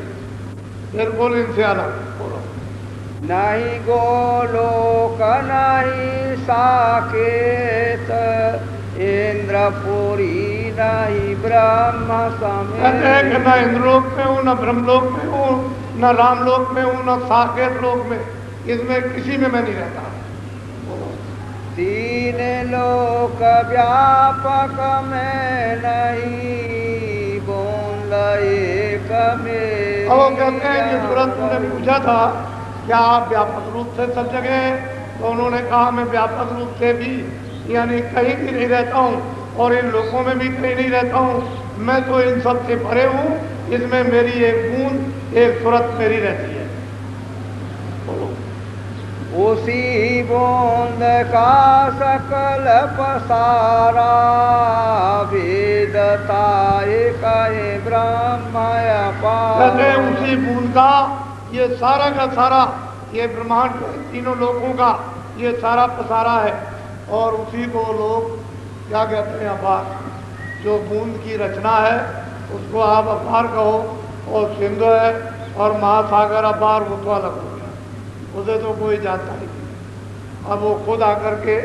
फिर बोल इनसे अलग। बोलो। नहीं गोलोक नहीं साकेत, इंद्रपुरी नहीं ब्रह्म समेत। कहते हैं कि न इंद्रलोक में हूँ, न ब्रह्मलोक में हूँ, न रामलोक में हूँ, न साकेत लोक में, इसमें किसी में मैं नहीं रहता। तीन लोक व्यापक में नहीं, बूंद एक में। अब वो कहते हैं कि तुरंत उन्होंने पूछा था क्या आप व्यापक रूप से सब जगह हैं, तो उन्होंने कहा मैं व्यापक रूप से भी यानी कहीं भी नहीं रहता हूँ और इन लोगों में भी कहीं नहीं रहता हूँ। मैं तो इन सब से परे हूँ, इसमें मेरी एक बूंद एक सूरत मेरी रहती है। बोलो। उसी बूंद का सकल पसारा, वेदता एक ब्रह्म अपार। कहते हैं उसी बूंद का ये सारा का सारा ये ब्रह्मांड तीनों लोगों का ये सारा पसारा है, और उसी को लोग क्या कहते हैं अपार। जो बूंद की रचना है उसको आप अपार कहो, और सिंधु है और महासागर अपार वो तो अलग हो गया, उसे तो कोई जानता नहीं। अब वो खुद आकर के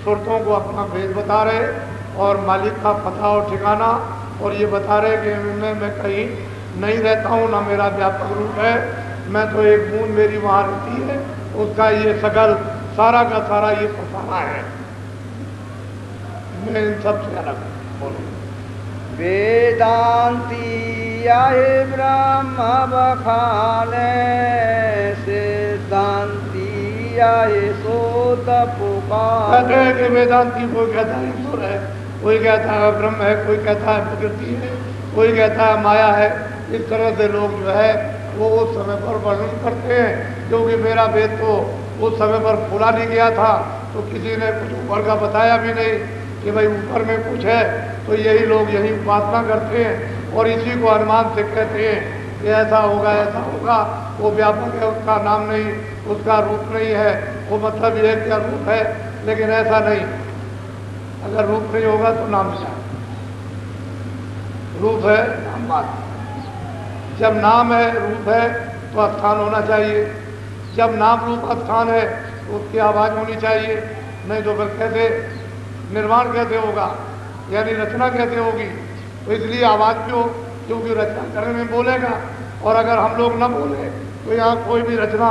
सुरतों को अपना भेद बता रहे और मालिक का पता और ठिकाना, और ये बता रहे कि मैं कहीं नहीं रहता हूँ, ना मेरा व्यापक रूप है, मैं तो एक बूंद मेरी वहाँ रहती है, उसका ये सकल सारा का सारा ये पसारा है, मैं इन सब से अलग हूँ। वेदांती आए ब्रह्म बखाने, सिद्धांती आए सोत पुकार। कहते हैं कि वेदांती कोई कहता है ईश्वर है, कोई कहता है ब्रह्म है, कोई कहता है प्रकृति है, कोई कहता है माया है। इस तरह से लोग जो है वो उस समय पर वर्णन करते हैं, क्योंकि मेरा वेद तो उस समय पर खोला नहीं गया था, तो किसी ने कुछ ऊपर का बताया भी नहीं कि भाई ऊपर में कुछ है, तो यही लोग यही उपासना करते हैं और इसी को अनुमान से कहते हैं कि ऐसा होगा। वो व्यापक है, उसका नाम नहीं, उसका रूप नहीं है, वो मतलब ये क्या रूप है, लेकिन ऐसा नहीं। अगर रूप नहीं होगा तो नाम क्या? रूप है नाम बात। जब नाम है, रूप है, तो स्थान होना चाहिए। जब नाम रूप स्थान है तो उसकी आवाज़ होनी चाहिए, नहीं तो फिर कैसे निर्माण कैसे होगा, यानी रचना कैसे होगी? तो इसलिए आवाज़ क्यों? क्योंकि रचना करने में बोलेगा। और अगर हम लोग न बोले तो यहाँ कोई भी रचना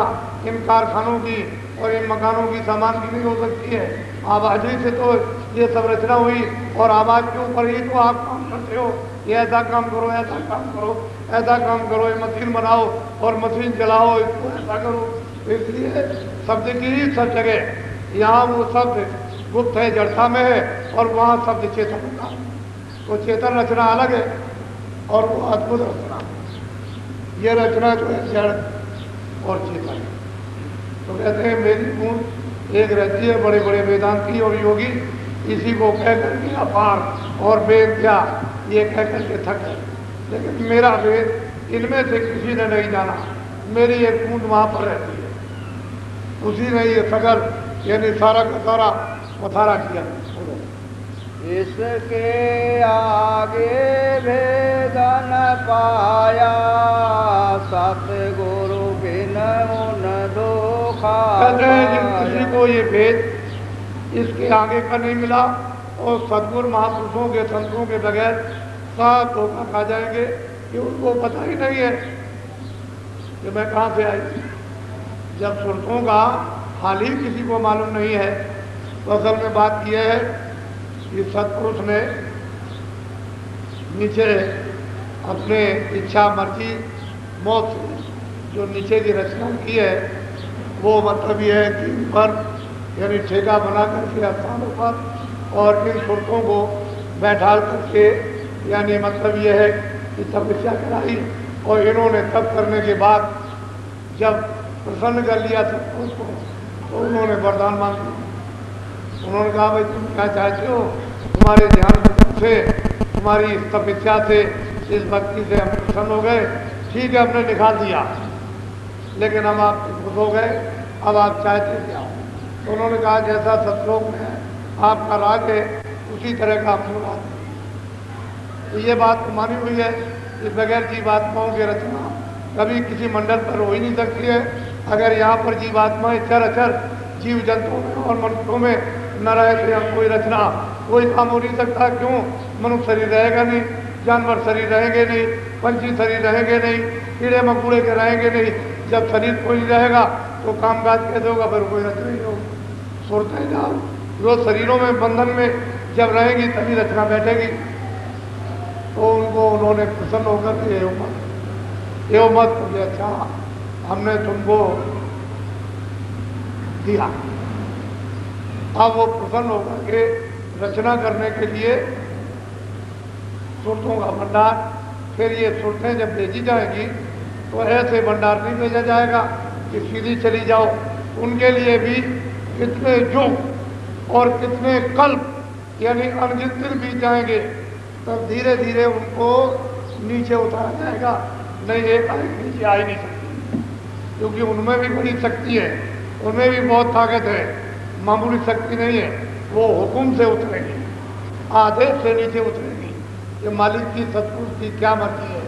इन कारखानों की और इन मकानों की सामान की नहीं हो सकती है। आवाज़ ही से तो ये सब रचना हुई, और आवाज़ के ऊपर ही तो आप काम करते हो। ये ऐसा काम करो, ऐसा काम करो, ऐसा काम करो, ये मशीन बनाओ और मशीन चलाओ, इसको ऐसा करो। तो इसलिए शब्द की ही सब जगह, यहाँ वो शब्द गुप्त है, जड़ता में है, और वहाँ शब्द चेतन का। तो चेतन रचना अलग है और वो अद्भुत रचना। ये रचना जो है जड़ और चेतन। तो कहते हैं मेरी गूंज एक रहती है, बड़े बड़े वेदांती और योगी इसी को कह करके अपार और वेद क्या ये कह करके थक गए। लेकिन मेरा वेद इनमें से किसी ने नहीं जाना। मेरी एक गूंज वहाँ पर रहती है, उसी ने ये सगल यानी सारा का सारा पथारा किया। इसके आगे भेद न पाया, सतगुरु बिन उन दो कहते हैं कि किसी को ये भेद इसके आगे का नहीं मिला, और सदगुरु महापुरुषों के संतों के बगैर सब धोखा खा जाएंगे कि उनको पता ही नहीं है कि मैं कहाँ से आई। जब सुरतों का हाल ही किसी को मालूम नहीं है, तो असल में बात यह है कि सत्पुरुष ने नीचे अपने इच्छा मर्जी मौत से जो नीचे की रचना की है, वो मतलब ये है कि ऊपर यानी ठेका बना करके स्थानों पर और इन सुरतों को बैठाल करके, यानी मतलब ये है कि तपस्या कराई। और इन्होंने तप करने के बाद जब प्रसन्न कर लिया सत्पुरुष को, तो उन्होंने वरदान मांग लिया। उन्होंने कहा भाई तुम क्या चाहते हो? तुम्हारे ध्यान से, तुम्हारी तपस्या से, इस भक्ति से हम प्रसन्न हो गए, ठीक है हमने निकाल दिया, लेकिन हम आप खुश हो गए, अब आप चाहते क्या? तो उन्होंने कहा जैसा सतलोक में आपका राग है उसी तरह का अपना राग है। तो ये बात तो मानी हुई है, इस बगैर जीवात्माओं की रचना कभी किसी मंडल पर हो ही नहीं सकती है। अगर यहाँ पर जीवात्माएं चर जीव जंतुओं में और मनुष्यों में न रहे तो यहाँ कोई रचना कोई काम हो नहीं सकता। क्यों? मनुष्य शरीर रहेगा नहीं, जानवर शरीर रहेंगे नहीं, पंछी शरीर रहेंगे नहीं, कीड़े मकोड़े के रहेंगे नहीं। जब शरीर कोई नहीं रहेगा तो कामकाज कैसे होगा? फिर कोई रचना ही होगी। सुरतें जाओ जो शरीरों में बंधन में जब रहेगी तभी रचना बैठेगी। तो उनको उन्होंने प्रसन्न होकर के ये मत मुझे अच्छा हमने तुमको दिया। अब वो प्रसन्न होकर के रचना करने के लिए सुरतों का भंडार, फिर ये सुरतें जब भेजी जाएगी तो ऐसे भंडार नहीं भेजा जाएगा कि सीधी चली जाओ। उनके लिए भी कितने युग और कितने कल्प यानी अनगिनत दिन बीत जाएंगे, तब धीरे धीरे उनको नीचे उतारा जाएगा। नहीं एक नीचे आ ही नहीं सकती, क्योंकि उनमें भी बड़ी शक्ति है, उनमें भी बहुत ताकत है, मामूली शक्ति नहीं है। वो हुक्म से उतरेगी, आदेश से नीचे उतरेगी। ये मालिक की सतपुरुष की क्या मर्जी है,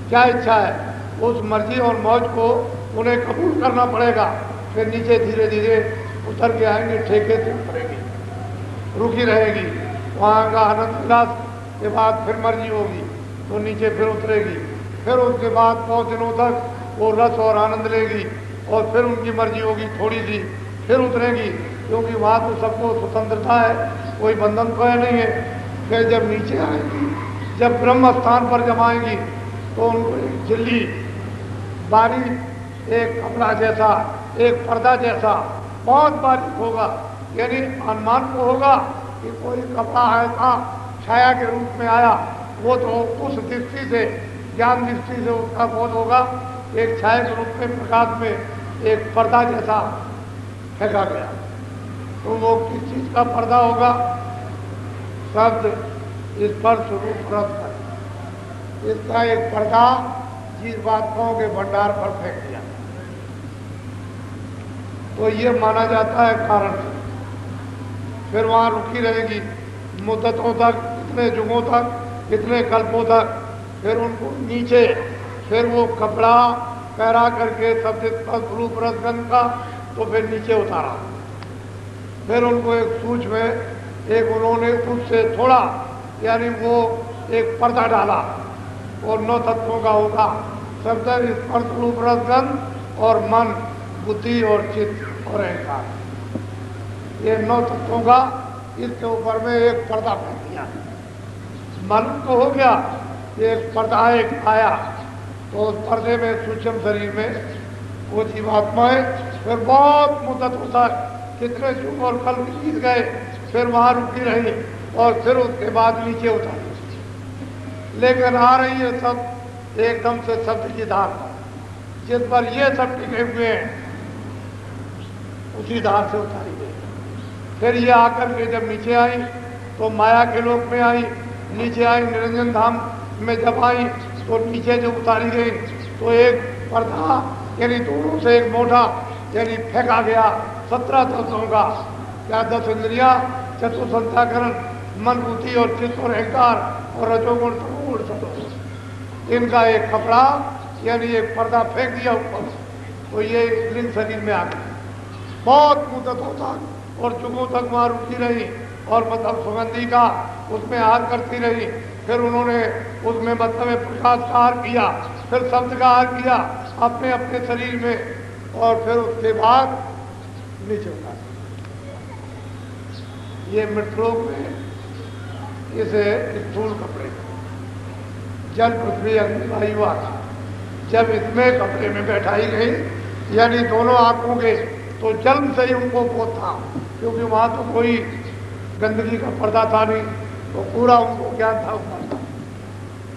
क्या इच्छा है, उस मर्जी और मौज को उन्हें कबूल करना पड़ेगा। फिर नीचे धीरे धीरे उतर के आएंगे, ठेके से उतरेगी, रुकी रहेगी। वहाँ का आनंद विलास के बाद फिर मर्जी होगी तो नीचे फिर उतरेगी। फिर उसके बाद बहुत दिनों तक वो रस और आनंद लेगी, और फिर उनकी मर्जी होगी थोड़ी सी फिर उतरेगी, क्योंकि वहाँ तो सबको स्वतंत्रता है, कोई बंधन तो है नहीं है। फिर जब नीचे आएंगी, जब ब्रह्म स्थान पर जब आएंगी तो उनको एक झिल्ली बारीक एक कपड़ा जैसा, एक पर्दा जैसा बहुत बारीक होगा, यानी अनुमान को होगा कि कोई कपड़ा आया था छाया के रूप में आया। वो तो उस दृष्टि से, ज्ञान दृष्टि से उसका बोध होगा एक छाया के रूप में, प्रकाश में एक पर्दा जैसा फेंका गया। तो वो किस चीज का पर्दा होगा? शब्द स्पर्श रूप रस। इसका एक पर्दा जीवात्माओं के भंडार पर फेंक दिया। तो ये माना जाता है कारण से। फिर वहाँ रुकी रहेगी मुद्दतों तक, इतने युगों तक, इतने कल्पों तक। फिर उनको नीचे फिर वो कपड़ा पैरा करके सब रूप रसगंध का तो फिर नीचे उतारा। फिर उनको एक सूच में एक उन्होंने उससे थोड़ा यानी वो एक पर्दा डाला और 9 तत्वों का होगा शब्द स्पर्श रूप रसगंध और मन, बुद्धि और चित्त और अहंकार, ये 9 तत्वों का इसके ऊपर में एक पर्दा फेंक दिया। मालूम तो हो गया एक पर्दा एक आया, तो उस पर्दे में सूक्ष्म शरीर में वो जीवात्माएं फिर बहुत मुद्दत होता है, कितने युग और कल बीत गए, फिर वहाँ रुकी रही और फिर उसके बाद नीचे उतारी। लेकिन आ रही है सब एकदम से शब्द की धार पर, जिस पर ये सब टिके हुए हैं उसी धार से उतारी गई। फिर ये आकर के जब नीचे आई तो माया के लोक में आई, नीचे आई निरंजन धाम में जब आई तो नीचे जो उतारी गई तो एक पर्दा यानी दोनों से एक मोटा यानी फेंका गया 17 तत्वों का, क्या 10 इंद्रिया, चतुर्संताकरण, मन, बुद्धि और चित्त और अहंकार और रजोगुण तमोगुण सतोगुण, इनका एक कपड़ा यानी एक पर्दा फेंक दिया ऊपर। तो ये लिंग शरीर में आ गया। बहुत मुद्दतों तक और युगों तक वहाँ रुकी रही और मतलब सुगंधी का उसमें हार करती रही। फिर उन्होंने उसमें मतलब प्रकाश का हार किया, फिर शब्द का हार किया अपने अपने शरीर में, और फिर उसके बाद नीचे उतार। ये मृतलोक में इसे स्थूल कपड़े, जल पृथ्वी अग्नि वायु आकाश, जब इसमें कपड़े में बैठाई गई यानी दोनों आंखों के, तो जन्म से ही उनको बोध था, क्योंकि वहाँ तो कोई गंदगी का पर्दा था नहीं, तो पूरा उनको ज्ञान था ऊपर था।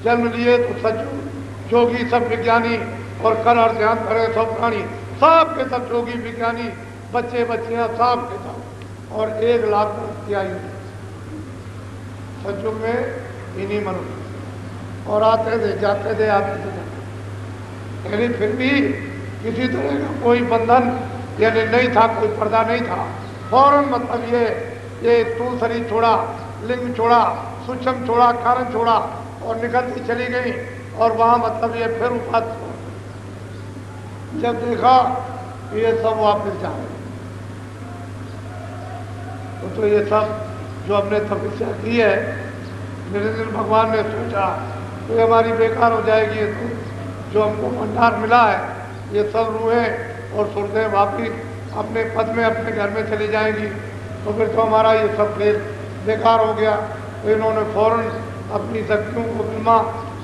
जन्म लिए तो सच जोगी सब विज्ञानी और कर और ध्यान करे सब प्राणी, सब के सब जोगी विज्ञानी, बच्चे बच्चियां सब के सब, और 1 लाख वर्ष की आयु सचुग में इन्हीं मनुष्य, और आते थे जाते थे आते थे जाते, यानी फिर भी किसी तरह का कोई बंधन यानी नहीं था, कोई पर्दा नहीं था। फौरन मतलब ये स्थूल शरीर छोड़ा, लिंग छोड़ा, सूक्ष्म छोड़ा, कारण छोड़ा और निकलती चली गई, और वहाँ मतलब ये फिर उपात जब देखा ये सब वापस जा रहे, तो ये सब जो हमने तपस्या की है, निरंजन भगवान ने सोचा तो ये हमारी बेकार हो जाएगी, ये तो जो हमको भंडार मिला है ये सब रूहें और सुरतें वापिस अपने पद में अपने घर में चली जाएंगी, तो फिर तो हमारा ये सब खेल बेकार हो गया। तो इन्होंने फौरन अपनी शक्तियों को ब्रह्मा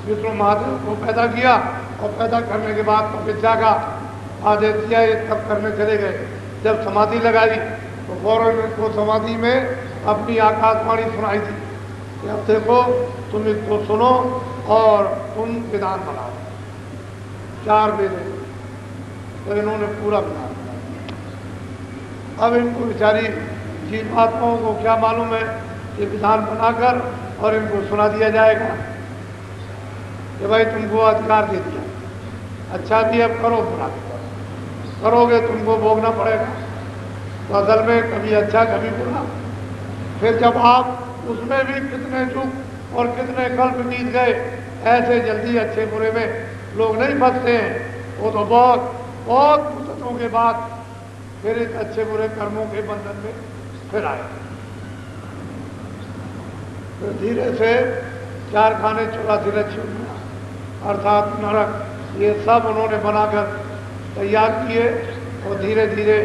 विष्णु महादेव को पैदा किया, और पैदा करने के बाद तपस्या का आदेश दिया, ये सब करने चले गए। जब समाधि लगाई तो फौरन इनको समाधि में अपनी आकाशवाणी सुनाई थी कि अब देखो तुम इसको सुनो और तुम विधान बनाओ, 4 वेद। तो इन्होंने पूरा विधान बनाया। अब इनको बेचारी जीवात्माओं को क्या मालूम है कि विधान बनाकर और इनको सुना दिया जाएगा कि भाई तुमको अधिकार दे दिया, अच्छा भी अब करो, बुरा भी करो, करोगे तुमको भोगना पड़ेगा। तो असल में कभी अच्छा कभी बुरा। फिर जब आप उसमें भी कितने युग और कितने कल्प बीत गए, ऐसे जल्दी अच्छे बुरे में लोग नहीं फंसते हैं, वो तो बहुत बहुत मुद्दतों के बाद फिर इस अच्छे बुरे कर्मों के बंधन में फिर आए। फिर धीरे से 4 खाने 84 रक्षियों अर्थात नरक, ये सब उन्होंने बनाकर तैयार किए, और धीरे धीरे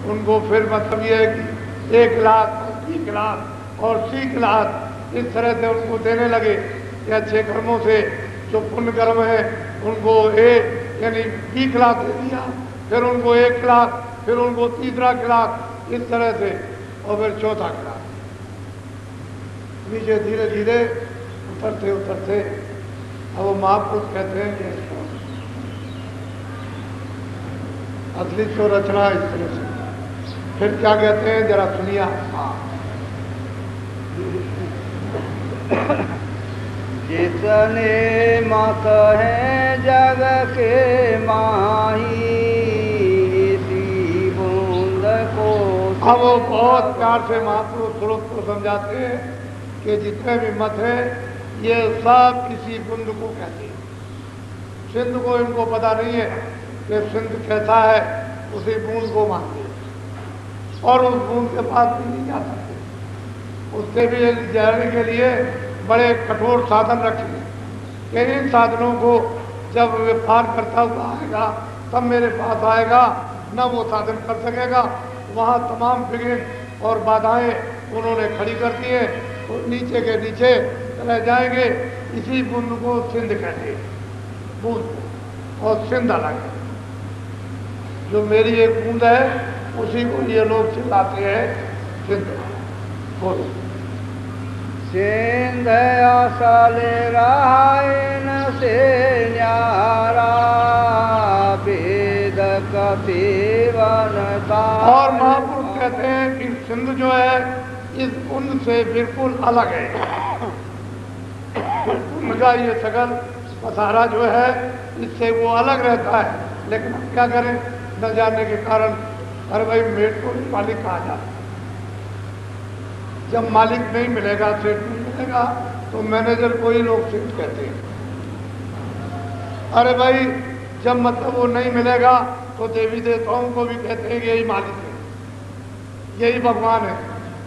उनको फिर मतलब ये है कि 1 लाख 20 लाख और 30 लाख इस तरह से उनको देने लगे कि अच्छे कर्मों से जो पुण्य कर्म है उनको यानी 20 लाख दे दिया, फिर उनको 1 लाख, फिर उनको तीसरा क्लास, इस तरह से, और फिर चौथा क्लास। नीचे धीरे धीरे उतरते उतरते अब वो महापुरुष कहते हैं कि असली तो रचना इस तरह से। फिर क्या कहते हैं जरा सुनिए। जिसने मत है जग के माही, इसी बूंद को। अब वो बहुत प्यार से महापुरुष स्रोत को समझाते हैं कि जितने भी मत है ये सब इसी बूंद को कहते हैं। सिंध को इनको पता नहीं है कि सिंध कैसा है, उसी बूंद को मानते हैं और उस बूंद के पास भी नहीं जा सकते। उससे भी जाने के लिए बड़े कठोर साधन रखे हैं कि इन साधनों को जब वे पार करता हुआ आएगा तब मेरे पास आएगा, न वो साधन कर सकेगा। वहाँ तमाम विघ्न और बाधाएं उन्होंने खड़ी कर दी हैं, तो नीचे के नीचे रह जाएंगे। इसी बूंद को सिंध कहते हैं, बूंद और सिंध अलग है। जो मेरी एक बूंद है उसी को ये लोग चिल्लाते हैं सिंध। बोलो। सिंध असल रायन से न्यारा, वेद कथेवनता। और महापुरुष कहते हैं कि सिंध जो है इस कुंड से बिल्कुल अलग है। कुंड का ये सगल पसारा जो है इससे वो अलग रहता है, लेकिन हम क्या करें न जानने के कारण। अरे भाई मेट को मालिक कहा जाता, जब मालिक नहीं मिलेगा, सेठ नहीं मिलेगा, तो मैनेजर को ही लोग सेठ कहते हैं। अरे भाई जब मतलब वो नहीं मिलेगा तो देवी देवताओं को भी कहते हैं यही मालिक है, यही भगवान है,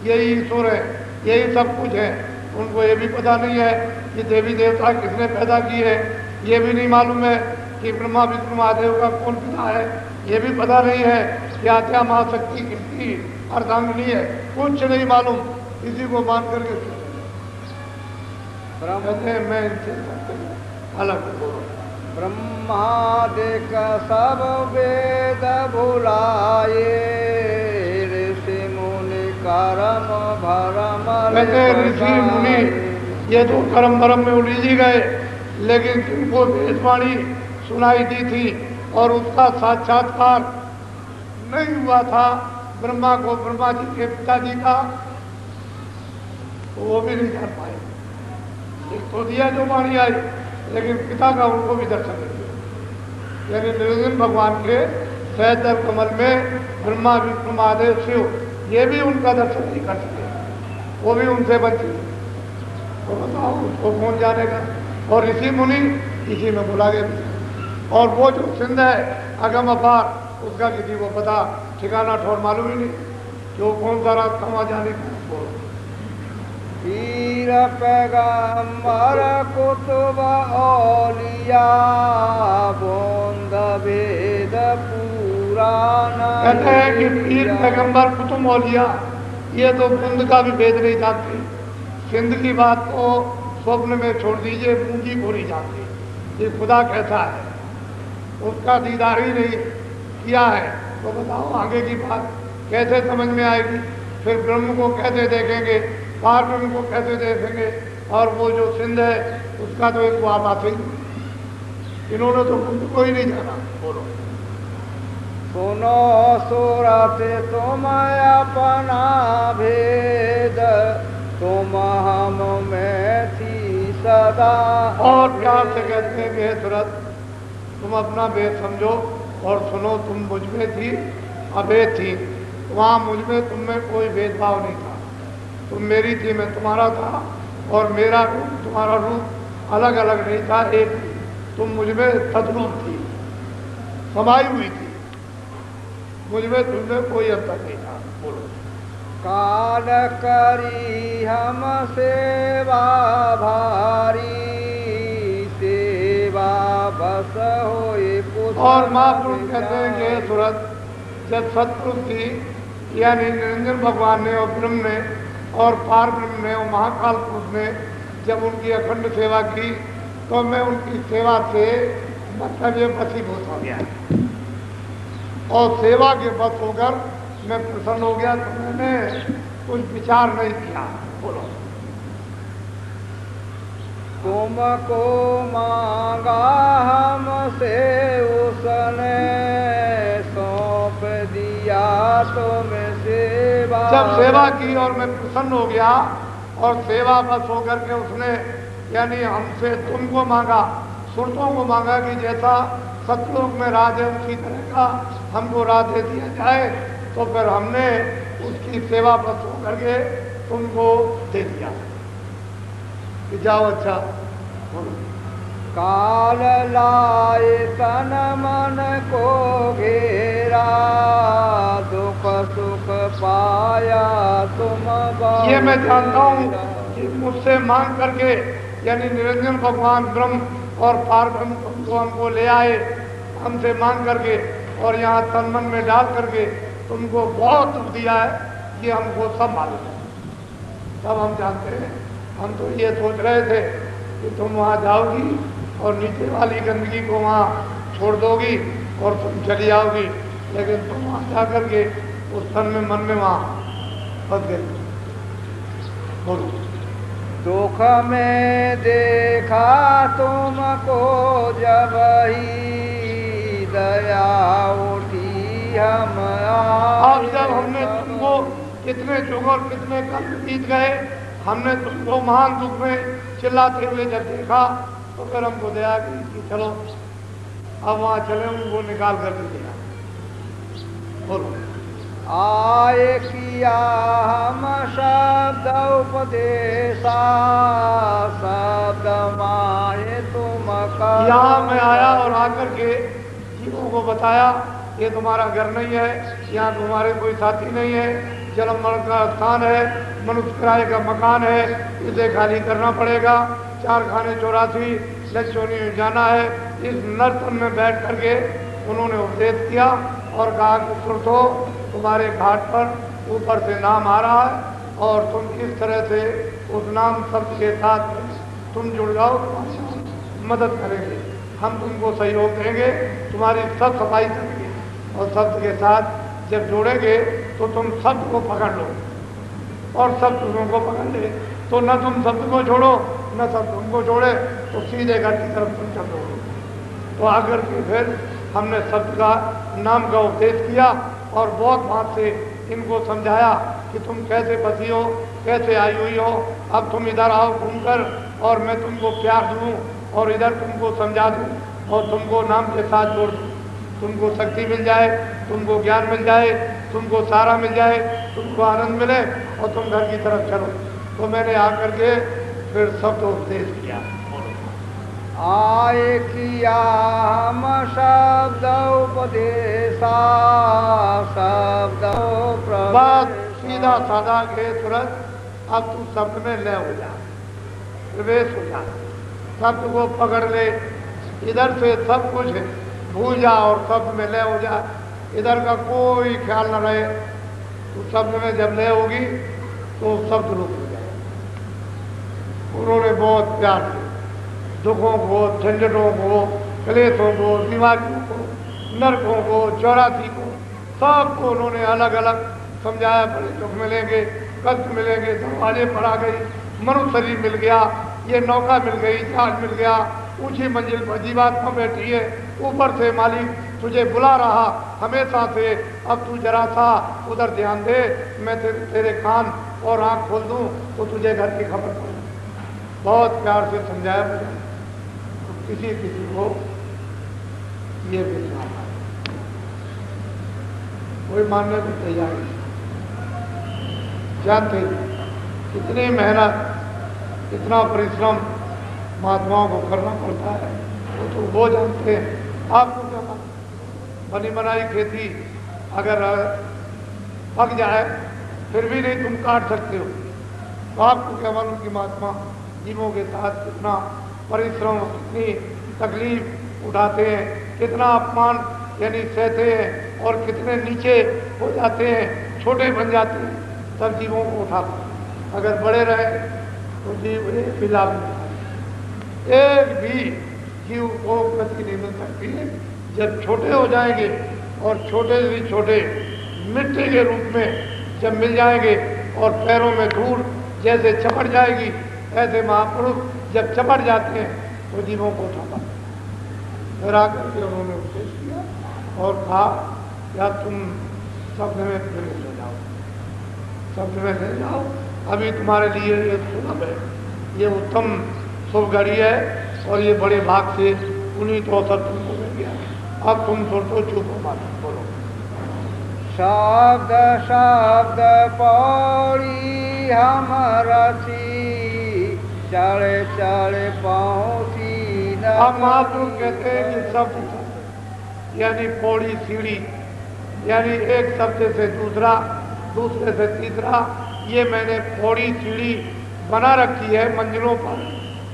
यही ईश्वर है, यही सब कुछ है। उनको ये भी पता नहीं है कि देवी देवता किसने पैदा किए है, ये भी नहीं मालूम है कि ब्रह्मा विष्णु महादेव का कौन पिता है, ये भी पता नहीं है कि आद्या महाशक्ति किसकी अर्धांगिनी है, कुछ नहीं मालूम। इसी को मान करके कहते हैं मैं इनसे अलग बोलो। ब्रह्मादिक सब वेद भुलाए, ऋषि मुनि कर्म भरम। कहते हैं ऋषि मुनि ये तो कर्म भरम में उलझी गए, लेकिन जिनको वेदवाणी सुनाई दी थी और उसका साक्षात्कार नहीं हुआ था ब्रह्मा को, ब्रह्मा जी के पिताजी का, तो वो भी नहीं जान पाए। एक तो दिया जो वाणी आई, लेकिन पिता का उनको भी दर्शन नहीं दिया। यानी निरंजन भगवान के सहस्त्र कमल में ब्रह्मा विष्णु महादेव शिव ये भी उनका दर्शन नहीं कर सके, वो भी उनसे बचे। तो बताओ उसको कौन जानेगा। और ऋषि मुनि इसी में बुला गए। और वो जो सिंध है अगम अपार, उसका किसी को पता ठिकाना ठौर मालूम ही नहीं, जो कौन सा रास्ता वहाँ जाने का। पीर पैगंबर कुतुब औलिया, बूंद वेद पुराण। कहते हैं कि पीर पैगंबर कुतुब औलिया ये तो बूंद का भी भेद नहीं जानते। सिंध की बात तो स्वप्न में छोड़ दीजिए, बूंदी को नहीं जानते। ये खुदा कैसा है उसका दीदार ही नहीं किया है, तो बताओ आगे की बात कैसे समझ में आएगी। फिर ब्रह्म को कैसे देखेंगे, पार ब्रह्म को कैसे देखेंगे। और वो जो सिंध है उसका तो एक बात ही नहीं। इन्होंने तो बुद्ध को ही नहीं जाना। बोलो। सुनो सुरत तुम अपना भेद, तुम हम में थी सदा। और प्यार से कहते हैं कि हे सुरत तुम अपना भेद समझो और सुनो, तुम मुझ में थी, अभेद थी। वहाँ मुझ में तुम में कोई भेदभाव नहीं था। तुम मेरी थी, मैं तुम्हारा था, और मेरा रूप तुम्हारा रूप अलग अलग नहीं था, एक थी। तुम मुझ में तद्रूप थी, समाई हुई थी। मुझ में तुम में कोई अंतर नहीं था। बोलो। काल करी हम सेवा भारी, सेवा बस होए पुष्प। और महापुरुष कहते हैं कि सूरत जब सतपुरुष थी, यानी निरंजन भगवान ने और ब्रह्म ने और पार ब्रह्म ने और महाकाल पुरुष ने जब उनकी अखंड सेवा की, तो मैं उनकी सेवा से मतलब ये बसीभूत हो गया और सेवा के बस होकर मैं प्रसन्न हो गया। तो मैंने कुछ विचार नहीं किया। बोलो। तुमको मांगा हमसे उसने, सौंप दिया तुम सेवा। जब सेवा की और मैं प्रसन्न हो गया और सेवा बस होकर के उसने यानी हमसे तुमको मांगा, सुरतों को मांगा कि जैसा सतलोक में राज है उसी तरह का हमको राज दे दिया जाए। तो फिर हमने उसकी सेवा बस करके तुमको दे दिया कि जाओ। अच्छा बोलो। काल लाए तन मन को घेरा, दुख सुख पाया तुम ये मैं जानता हूँ कि मुझसे मांग करके यानी निरंजन भगवान ब्रह्म और पारब्रह्म तुमको हमको ले आए, हमसे मांग करके और यहाँ तन मन में डाल करके तुमको बहुत दुख दिया है, ये हमको सब मालूम है, सब हम जानते हैं। हम तो ये सोच रहे थे कि तुम वहाँ जाओगी और नीचे वाली गंदगी को वहाँ छोड़ दोगी और तुम चली आओगी, लेकिन तुम वहाँ जा करके उस तन में मन में वहाँ फंस गई। बोलो। दुख में देखा तुमको जब ही दया उठी हम अब जब हमने तुमको कितने युग और कितने कल बीत गए, हमने तुमको महान दुख में चिल्लाते हुए जब देखा तो फिर हमको दया की कि चलो अब वहाँ चले, उनको निकाल कर दिया। बोलो। आए किया हम शब्द उपदेशा, शब्द माए तुम का। यहाँ मैं आया और आकर के जीवों को बताया ये तुम्हारा घर नहीं है, यहाँ तुम्हारे कोई साथी नहीं है, जन्म मरण का स्थान है, मनुष्य किराए का मकान है, इसे खाली करना पड़ेगा, 4 खाने 84 लक्ष्योनी में जाना है। इस नर्तन में बैठ करके उन्होंने उपदेश किया और कहा कि सुरतो तुम्हारे घाट पर ऊपर से नाम आ रहा है और तुम इस तरह से उस नाम शब्द के साथ तुम जुड़ जाओ, मदद करेंगे, हम तुमको सहयोग देंगे, तुम्हारी सब सफाई करेंगे और शब्द के साथ जब जोड़ेंगे तो तुम शब्द को पकड़ लो और शब्द तुमको पकड़ ले, तो न तुम शब्द को छोड़ो न शब्द तुमको छोड़े, तो सीधे घर की तरफ तुम चल दो। तो आकर के फिर हमने शब्द का नाम का उपदेश किया और बहुत बात से इनको समझाया कि तुम कैसे फंसी हो, कैसे आई हुई हो, अब तुम इधर आओ घूमकर और मैं तुमको प्यार दूँ और इधर तुमको समझा दूँ और तुमको नाम के साथ जोड़ दूँ, तुमको शक्ति मिल जाए, तुमको ज्ञान मिल जाए, तुमको सारा मिल जाए, तुमको आनंद मिले और तुम घर की तरफ चलो। तो मैंने आकर के फिर शब्द उपदेश किया। आए किया हम शब्द उपदेशा, शब्द बात सीधा साधा के तुरंत अब तू शब्द में लय हो जा, प्रवेश हो जा, शब्द को पकड़ ले, इधर से सब कुछ भूल जा और शब्द में लय हो जा, इधर का कोई ख्याल न रहे। तो शब्द में जब लय होगी तो शब्द रुक हो जाए। उन्होंने बहुत प्यार किया, दुखों को, झंझटों को, क्लेशों को, बीमारियों को, नरकों को, 84 को, सबको उन्होंने अलग अलग समझाया। बड़े दुख मिलेंगे, कष्ट मिलेंगे, दरवाजे पर आ गई, मनुष्य शरीर मिल गया, ये नौका मिल गई, जहाज मिल गया, ऊंची मंजिल पर जीवात्मा बैठी है, ऊपर से मालिक तुझे बुला रहा हमेशा से, अब तू जरा सा उधर ध्यान दे, मैं तेरे कान और आँख खोल दूँ तो तुझे घर की खबर पड़े। बहुत प्यार से समझाया मुझे। तो किसी किसी को ये विश्वास है, कोई मानने को तैयार नहीं। जानते कितनी मेहनत, कितना परिश्रम महात्माओं को करना पड़ता है, वो तो वो जानते हैं। आपको क्या मालूम, बनी बनाई खेती अगर पक जाए फिर भी नहीं तुम काट सकते हो, तो आपको क्या मालूम कि महात्मा जीवों के साथ कितना परिश्रम, कितनी तकलीफ उठाते हैं, कितना अपमान यानी सहते हैं और कितने नीचे हो जाते हैं, छोटे बन जाते हैं, सब जीवों को उठाते हैं। अगर बड़े रहे तो जीव एक भी लाभ नहीं, एक भी जीव को गति नहीं मिल सकती है। जब छोटे हो जाएंगे और छोटे से छोटे मिट्टी के रूप में जब मिल जाएंगे और पैरों में धूल जैसे चपट जाएगी, ऐसे महापुरुष जब चपट जाते हैं तो जीवों को उठाता। फिर आकर के उन्होंने उपदेश किया और कहा या तुम शब्द में प्रवेश हो जाओ, शब्द में ले जाओ, अभी तुम्हारे लिए ये सुलभ है, ये उत्तम शुभ घड़ी है और ये बड़े भाग से उन्हीं तो अवसर तुमको मिल गया। अब तुम थोड़ा चुप हो मत, बोलो। शब्द शब्द पौड़ी हम रची, चढ़े चढ़े पहुँची न। अब महापुरुष कहते हैं कि शब्द यानी पौड़ी सीढ़ी, यानी एक शब्द से दूसरा, दूसरे से तीसरा, ये मैंने पौड़ी सीढ़ी बना रखी है मंजिलों पर,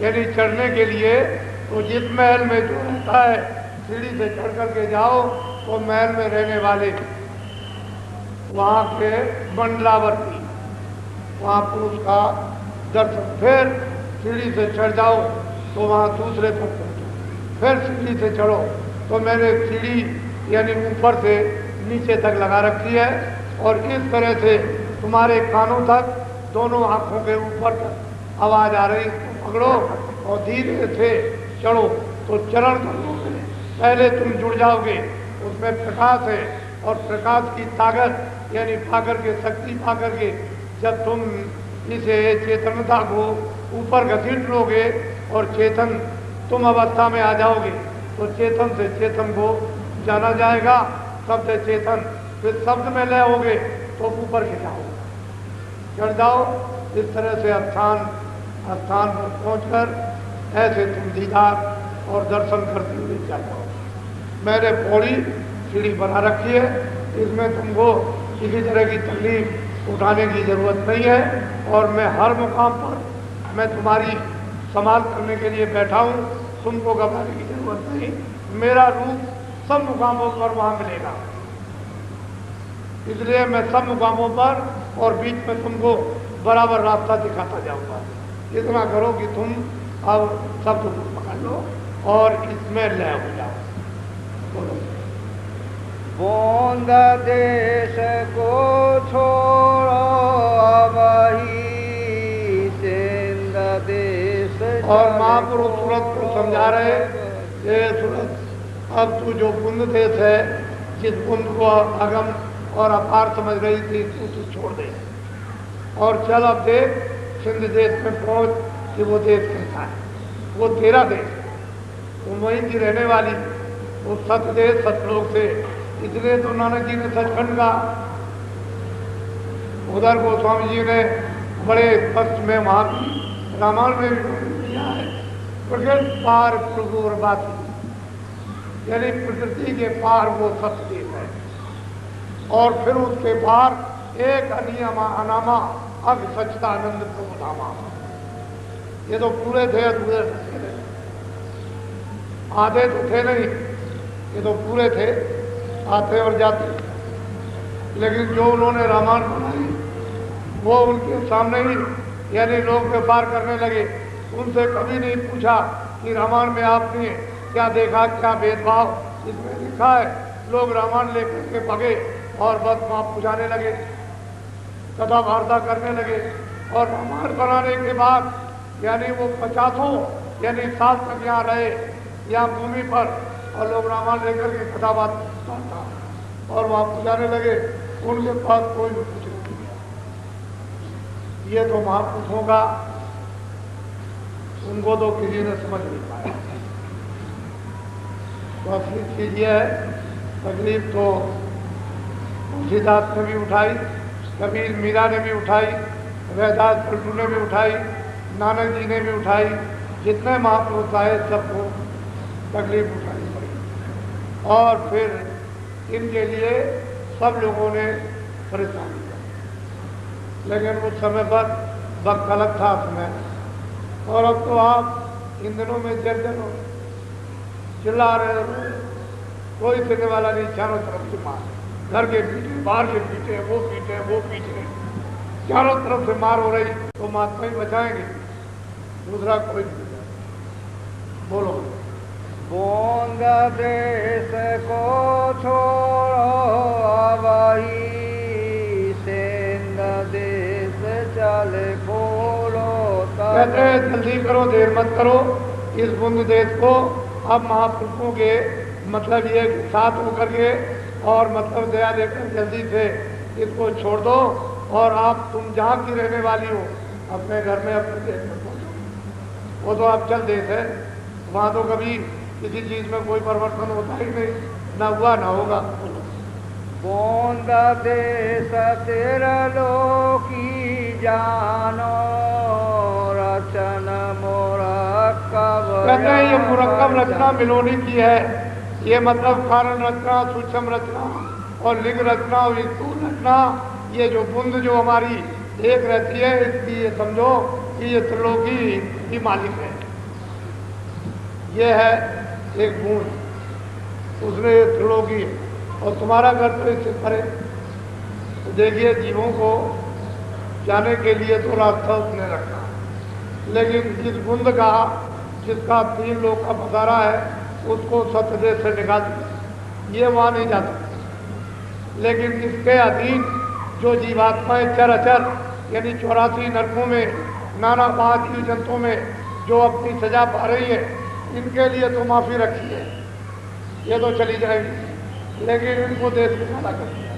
यानी चढ़ने के लिए। तो जिस महल में जो रहता है सीढ़ी से चढ़ करके जाओ तो महल में रहने वाले वहाँ के मंडलावर्ती वहाँ पुरुष का दर्शन, फिर सीढ़ी से चढ़ जाओ तो वहाँ दूसरे पर पहुँचो, फिर सीढ़ी से चढ़ो। तो मैंने सीढ़ी यानी ऊपर से नीचे तक लगा रखी है और इस तरह से तुम्हारे कानों तक, दोनों आँखों के ऊपर तक आवाज़ आ रही, तो पकड़ो और धीरे से चढ़ो। तो चरण कर लो, पहले तुम जुड़ जाओगे, उसमें प्रकाश है और प्रकाश की ताकत यानी पाकर के, शक्ति पाकर के जब तुम इसे चेतनता को ऊपर घसीट लोगे और चेतन तुम अवस्था में आ जाओगे तो चेतन से चेतन को जाना जाएगा, शब्द चेतन, फिर शब्द में लय होगे तो ऊपर के जाओगे, चढ़ जाओ। इस तरह से स्थान पर पहुंचकर ऐसे तुम दीदार और दर्शन करते हुए चल जाओ। मैंने पौड़ी सीढ़ी बना रखी है, इसमें तुमको किसी तरह की तकलीफ उठाने की ज़रूरत नहीं है और मैं हर मुकाम पर मैं तुम्हारी संभाल करने के लिए बैठा हूँ, तुमको घबराने की ज़रूरत नहीं। मेरा रूप सब मुकामों पर वहाँ मिलेगा, इसलिए मैं सब मुकामों पर और बीच में तुमको बराबर रास्ता दिखाता जाऊँगा। इतना करो कि तुम अब शब्द को पकड़ लो और इसमें लय हो जाओ। बोलो। बूंद देश को छोड़ो वही सिंध देश। और महापुरुष सूरत को समझा रहे, ये सूरत अब तू जो बूंद देश है, जिस बूंद को अगम और अपार समझ रही थी, तू छोड़ दे और चल अब देख सिंध देश में पहुंच कि वो देश कैसा है, वो तेरा देश, तुम वहीं की रहने वाली, वो सत देश सतलोक से। इसलिए तो नानक जी ने सचखंड का, उधर गोस्वामी जी ने बड़े स्पष्ट में वहाँ की रामायण में भी किया है, प्रकृति पार प्रभु और बाती, यानी प्रकृति के पार वो सत्य देश है और फिर उसके पार एक अनियमा अनामा अग सच्चिदानंद प्रभु धामा। ये तो पूरे थे, अधूरे थे, आधे तो थे नहीं, ये तो पूरे थे, आते और जाते। लेकिन जो उन्होंने रामायण बनाई वो उनके सामने ही, यानी लोग व्यापार करने लगे, उनसे कभी नहीं पूछा कि रामायण में आपने क्या देखा, क्या भेदभाव इसमें लिखा है। लोग रामायण लेकर के भगे और बस वहाँ पुजाने लगे, कथा वार्ता करने लगे और रामायण बनाने के बाद यानी वो 50 यानी साल तक यहाँ रहे, यहाँ भूमि पर, और लोग रामायण लेकर के कथा बात करता और वहाँ पुजाने लगे, उनके पास कोई भी कुछ नहीं गया। ये तो महापुरुषों का, उनको तो किसी ने समझ नहीं पाया। तो असली चीज ये है, तकलीफ तो तुलसीदास ने भी उठाई, कबीर मीरा ने भी उठाई, रैदास पलटू ने भी उठाई, नानक जी ने भी उठाई, जितने महापुरुष आए सबको तकलीफ उठानी पड़ी और फिर इनके लिए सब लोगों ने परेशानी की। लेकिन उस समय पर वक्त अलग था समय, और अब तो आप इन दिनों में जर्जर हो, चिल्ला रहे हो, कोई सुनने वाला नहीं, चारों तरफ से मार, घर के पीछे, बाहर के पीछे, वो पीछे, वो पीछे, चारों तरफ से मार हो रही। तो महात्मा ही बचाएंगे, दूसरा कोई नहीं। बोलो। बूंद देश को छोड़ो वही सिंध देश चले खोलो। कहते हैं जल्दी करो, देर मत करो, इस बूंद देश को अब महापुरुषों के मतलब ये साथ होकर के और मतलब दया देकर जल्दी से इसको छोड़ दो और आप तुम जहाँ की रहने वाली हो अपने घर में, अपने देश में पहुँचो। वो तो आप चल देश है, वहाँ तो कभी किसी चीज़ में कोई परिवर्तन होता ही नहीं, ना हुआ ना होगा। बूंद देश तिरलोकी जानो रचन मुरक्कब। कहते हैं ये मुरक्कब रचना मिलोनी की है। ये मतलब कारण रचना, सूक्ष्म रचना और लिंग रचना और स्थूल रचना, ये जो बूंद जो हमारी एक रहती है, इसकी ये समझो कि ये त्रिलोकी की मालिक है। ये है एक बूंद, उसमें ये त्रिलोकी है और तुम्हारा घर तो इससे परे। तो देखिए जीवों को जाने के लिए तो रास्ता उसने रखा, लेकिन जिस बूंद का जिसका 3 लोग का बसारा है उसको सत्यदेश से निकाल दिया, ये वहाँ नहीं जा सकता। लेकिन इसके अधीन जो जीवात्माएं चराचर यानी 84 नरकों में नाना पांच जीव जंतुओं में जो अपनी सजा पा रही है, इनके लिए तो माफ़ी रखी है, ये तो चली जाएगी, लेकिन इनको देश निकाला कर दिया,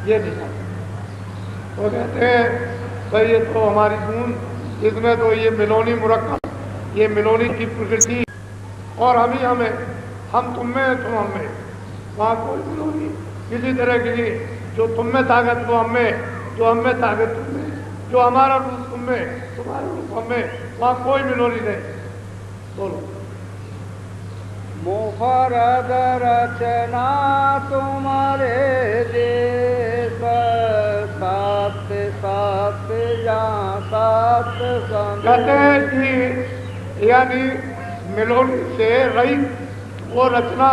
ये नहीं जाता। तो कहते हैं भाई ये तो हमारी बूंद, इसमें तो ये मिलोनी मुरक्कब, ये मिलोनी की प्रकृति और हम ही हमें, हम तुम में तुम हम में, वहाँ कोई मिलोनी किसी तरह की नहीं। जो तुम में ताकत वो हम में, जो हम में ताकत तुम में, जो हमारा रूप तुम में, तुम्हारा रूप हम में, वहाँ कोई मिलोनी नहीं। बोलो। मुफरद रचना तुम्हारे देश, सात सात जहाँ सात संग। कहते हैं कि यानी मिलोनी से रहित वो रचना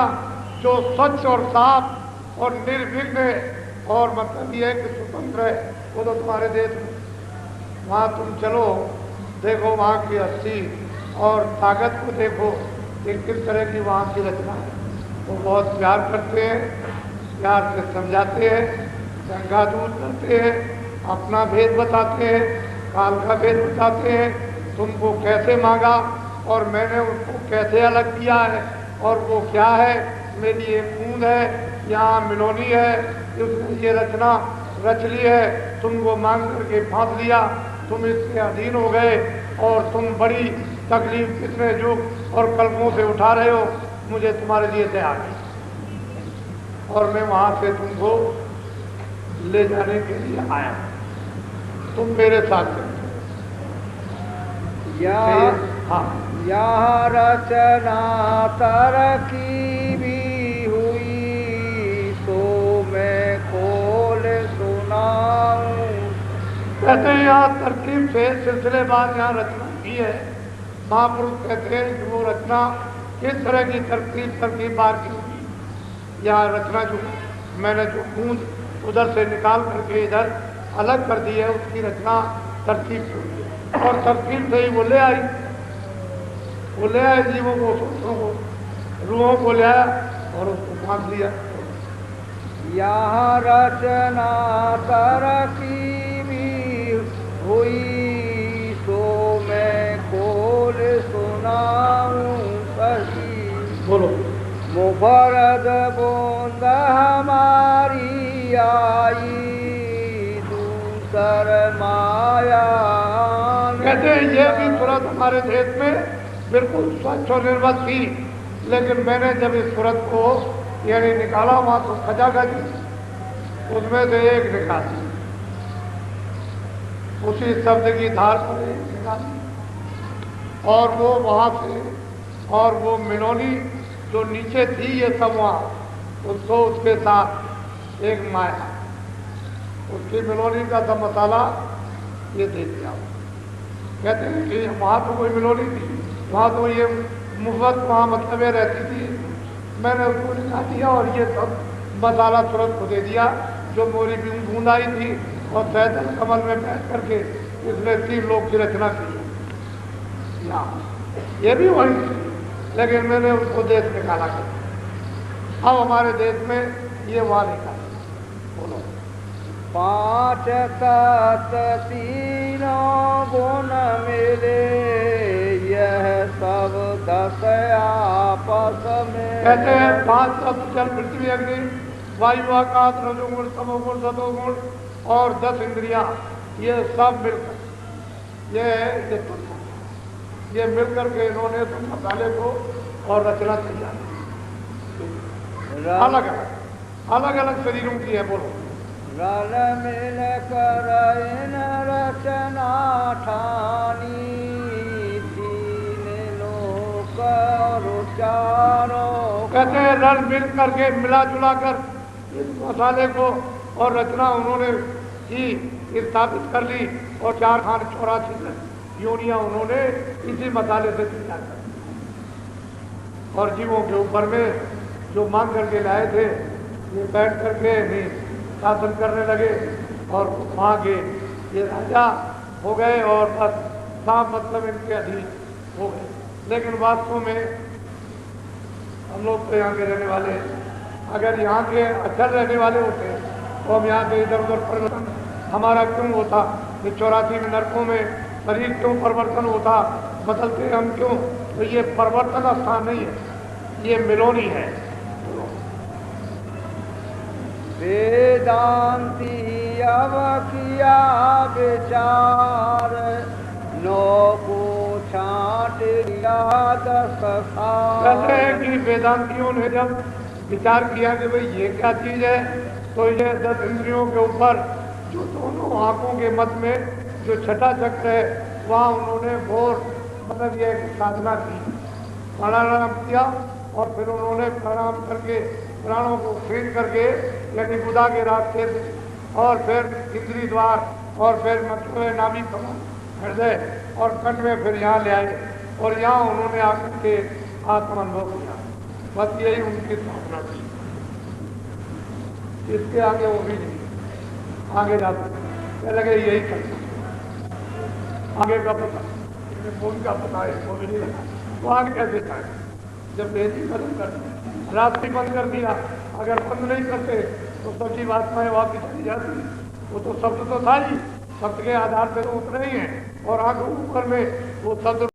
जो स्वच्छ और साफ और निर्विघ्न है, और मतलब ये है कि स्वतंत्र है, वो तो तुम्हारे देश में। वहाँ तुम चलो, देखो वहाँ की हस्ती और ताकत को देखो कि किस तरह की वहाँ की रचना है। वो बहुत प्यार करते हैं, प्यार से समझाते हैं, शंका दूर करते हैं, अपना भेद बताते हैं, काल का भेद बताते हैं, तुमको कैसे मांगा और मैंने उसको कैसे अलग किया है, और वो क्या है, मेरी एक बूंद है, यहाँ मिलोनी है, उसने ये रचना रच ली है, तुमको मांग करके फांस लिया, तुम इसके अधीन हो गए और तुम बड़ी तकलीफ कितने युग और कल्पों से उठा रहे हो, मुझे तुम्हारे लिए तैयार है और मैं वहाँ से तुमको ले जाने के लिए आया, तुम मेरे साथ चलो। हाँ, यहाँ रचना तरकी भी हुई, तो मैं खोल सुनाऊं। कहते हैं यहाँ तरकीब से सिलसिलेवार यहाँ रचना की है। महापुरुष कहते हैं कि वो रचना किस तरह की तरकीब बार की हुई। यहाँ रचना जो मैंने जो बूंद उधर से निकाल करके इधर अलग कर दी है, उसकी रचना तरकीब से हुई है, और तरकीब से ही वो ले आई, वो ले आए जीवों को, सूत्रों को, रूहों को ले आया और उसको फांस लिया। यहाँ रचना तरकी भी हुई, तो मैं खोल सुनाऊं सही। बोलो। मुफरद बूंद हमारी आई, दूसर माया। कहते हैं ये भी सूरत हमारे देश में बिल्कुल स्वच्छ और निर्मल थी, लेकिन मैंने जब इस सूरत को यानी निकाला वहाँ तो खचाखच उसमें से एक निकाली, उसी शब्द की धार पर एक निकाली, और वो वहाँ से, और वो मिलोनी जो नीचे थी ये सब वहाँ उसको उसके साथ एक माया, उसकी मिलोनी का सब मसाला ये दे दिया। कहते हैं कि वहाँ तो कोई मिलोनी थी, वहाँ तो ये मुफ्त वहाँ मतलब रहती थी, मैंने उसको निकाल दिया और ये सब मसाला सूरत को दे दिया जो मोरी बूंद आई थी, और सैदल कमल में बैठ करके इसने 3 लोग की रचना की। ये भी वही थी, लेकिन मैंने उसको देश निकाला कर। अब हमारे देश में ये वहाँ निकाला। बोलो। 5 तत्व तीनों गुण मिले, यह सब 10 आपस में। कहते हैं 5 तत्व जल पृथ्वी अग्नि वायु आकाश रजोगुण तमोगुण सतोगुण और 10 इंद्रियां, ये सब मिलकर ये तत्व। ये मिलकर के इन्होंने तो मसाले को और रचना तैयार अलग अलग अलग शरीरों की है। बोलो रल मिल कर इन रचना ठानी, तीन लोक और चारों। कहते हैं रल मिल करके मिला जुला कर इस मसाले को और रचना उन्होंने की, स्थापित कर ली और 4 खान 84 योनियां उन्होंने इसी मसाले से तैयार कर दी। और जीवों के ऊपर में जो मांग करके लाए थे ये बैठ करके नहीं शासन करने लगे और वहाँ के ये राजा हो गए और बस साफ मतलब इनके अधीन हो गए। लेकिन वास्तव में हम लोग तो यहाँ के रहने वाले, अगर यहाँ के अचल रहने वाले होते तो हम यहाँ के इधर उधर परिवर्तन हमारा क्यों होता? 84 में नरकों में शरीर क्यों परिवर्तन होता? बदलते हम क्यों? तो ये परिवर्तन स्थान नहीं है, ये मिलोनी है। वेदांती अब किया विचार, नो को छाट लिया 10 कहते हैं कि वेदांतियों ने जब विचार किया कि भाई ये क्या चीज है, तो ये 10 इंद्रियों के ऊपर जो दोनों आंखों के मध्य में जो छठा चक्र है वहाँ उन्होंने घोर मतलब ये साधना की, प्राणायाम किया और फिर उन्होंने प्रणाम करके प्राणों को फेंक करके यानी बुधा के रास्ते से और फिर इंद्री द्वार और फिर मतलब नाभि कमल हृदय और कंठ में फिर यहाँ ले आए और यहाँ उन्होंने आकर के आत्मानुभव किया। बस यही उनकी साधना थी, इसके आगे वो भी नहीं आगे जाते क्या लगे यही करना आगे का पता फोन का पता है वो भी नहीं लगा तो आगे कैसे जाए जब बेटी खत्म कर दी रास्ते बंद कर दिया। अगर बंद नहीं करते तो सच्ची बातमाएं वापस चली जाती। वो तो शब्द तो था ही, शब्द के आधार पर तो उतरे ही हैं और आगे ऊपर में वो शब्द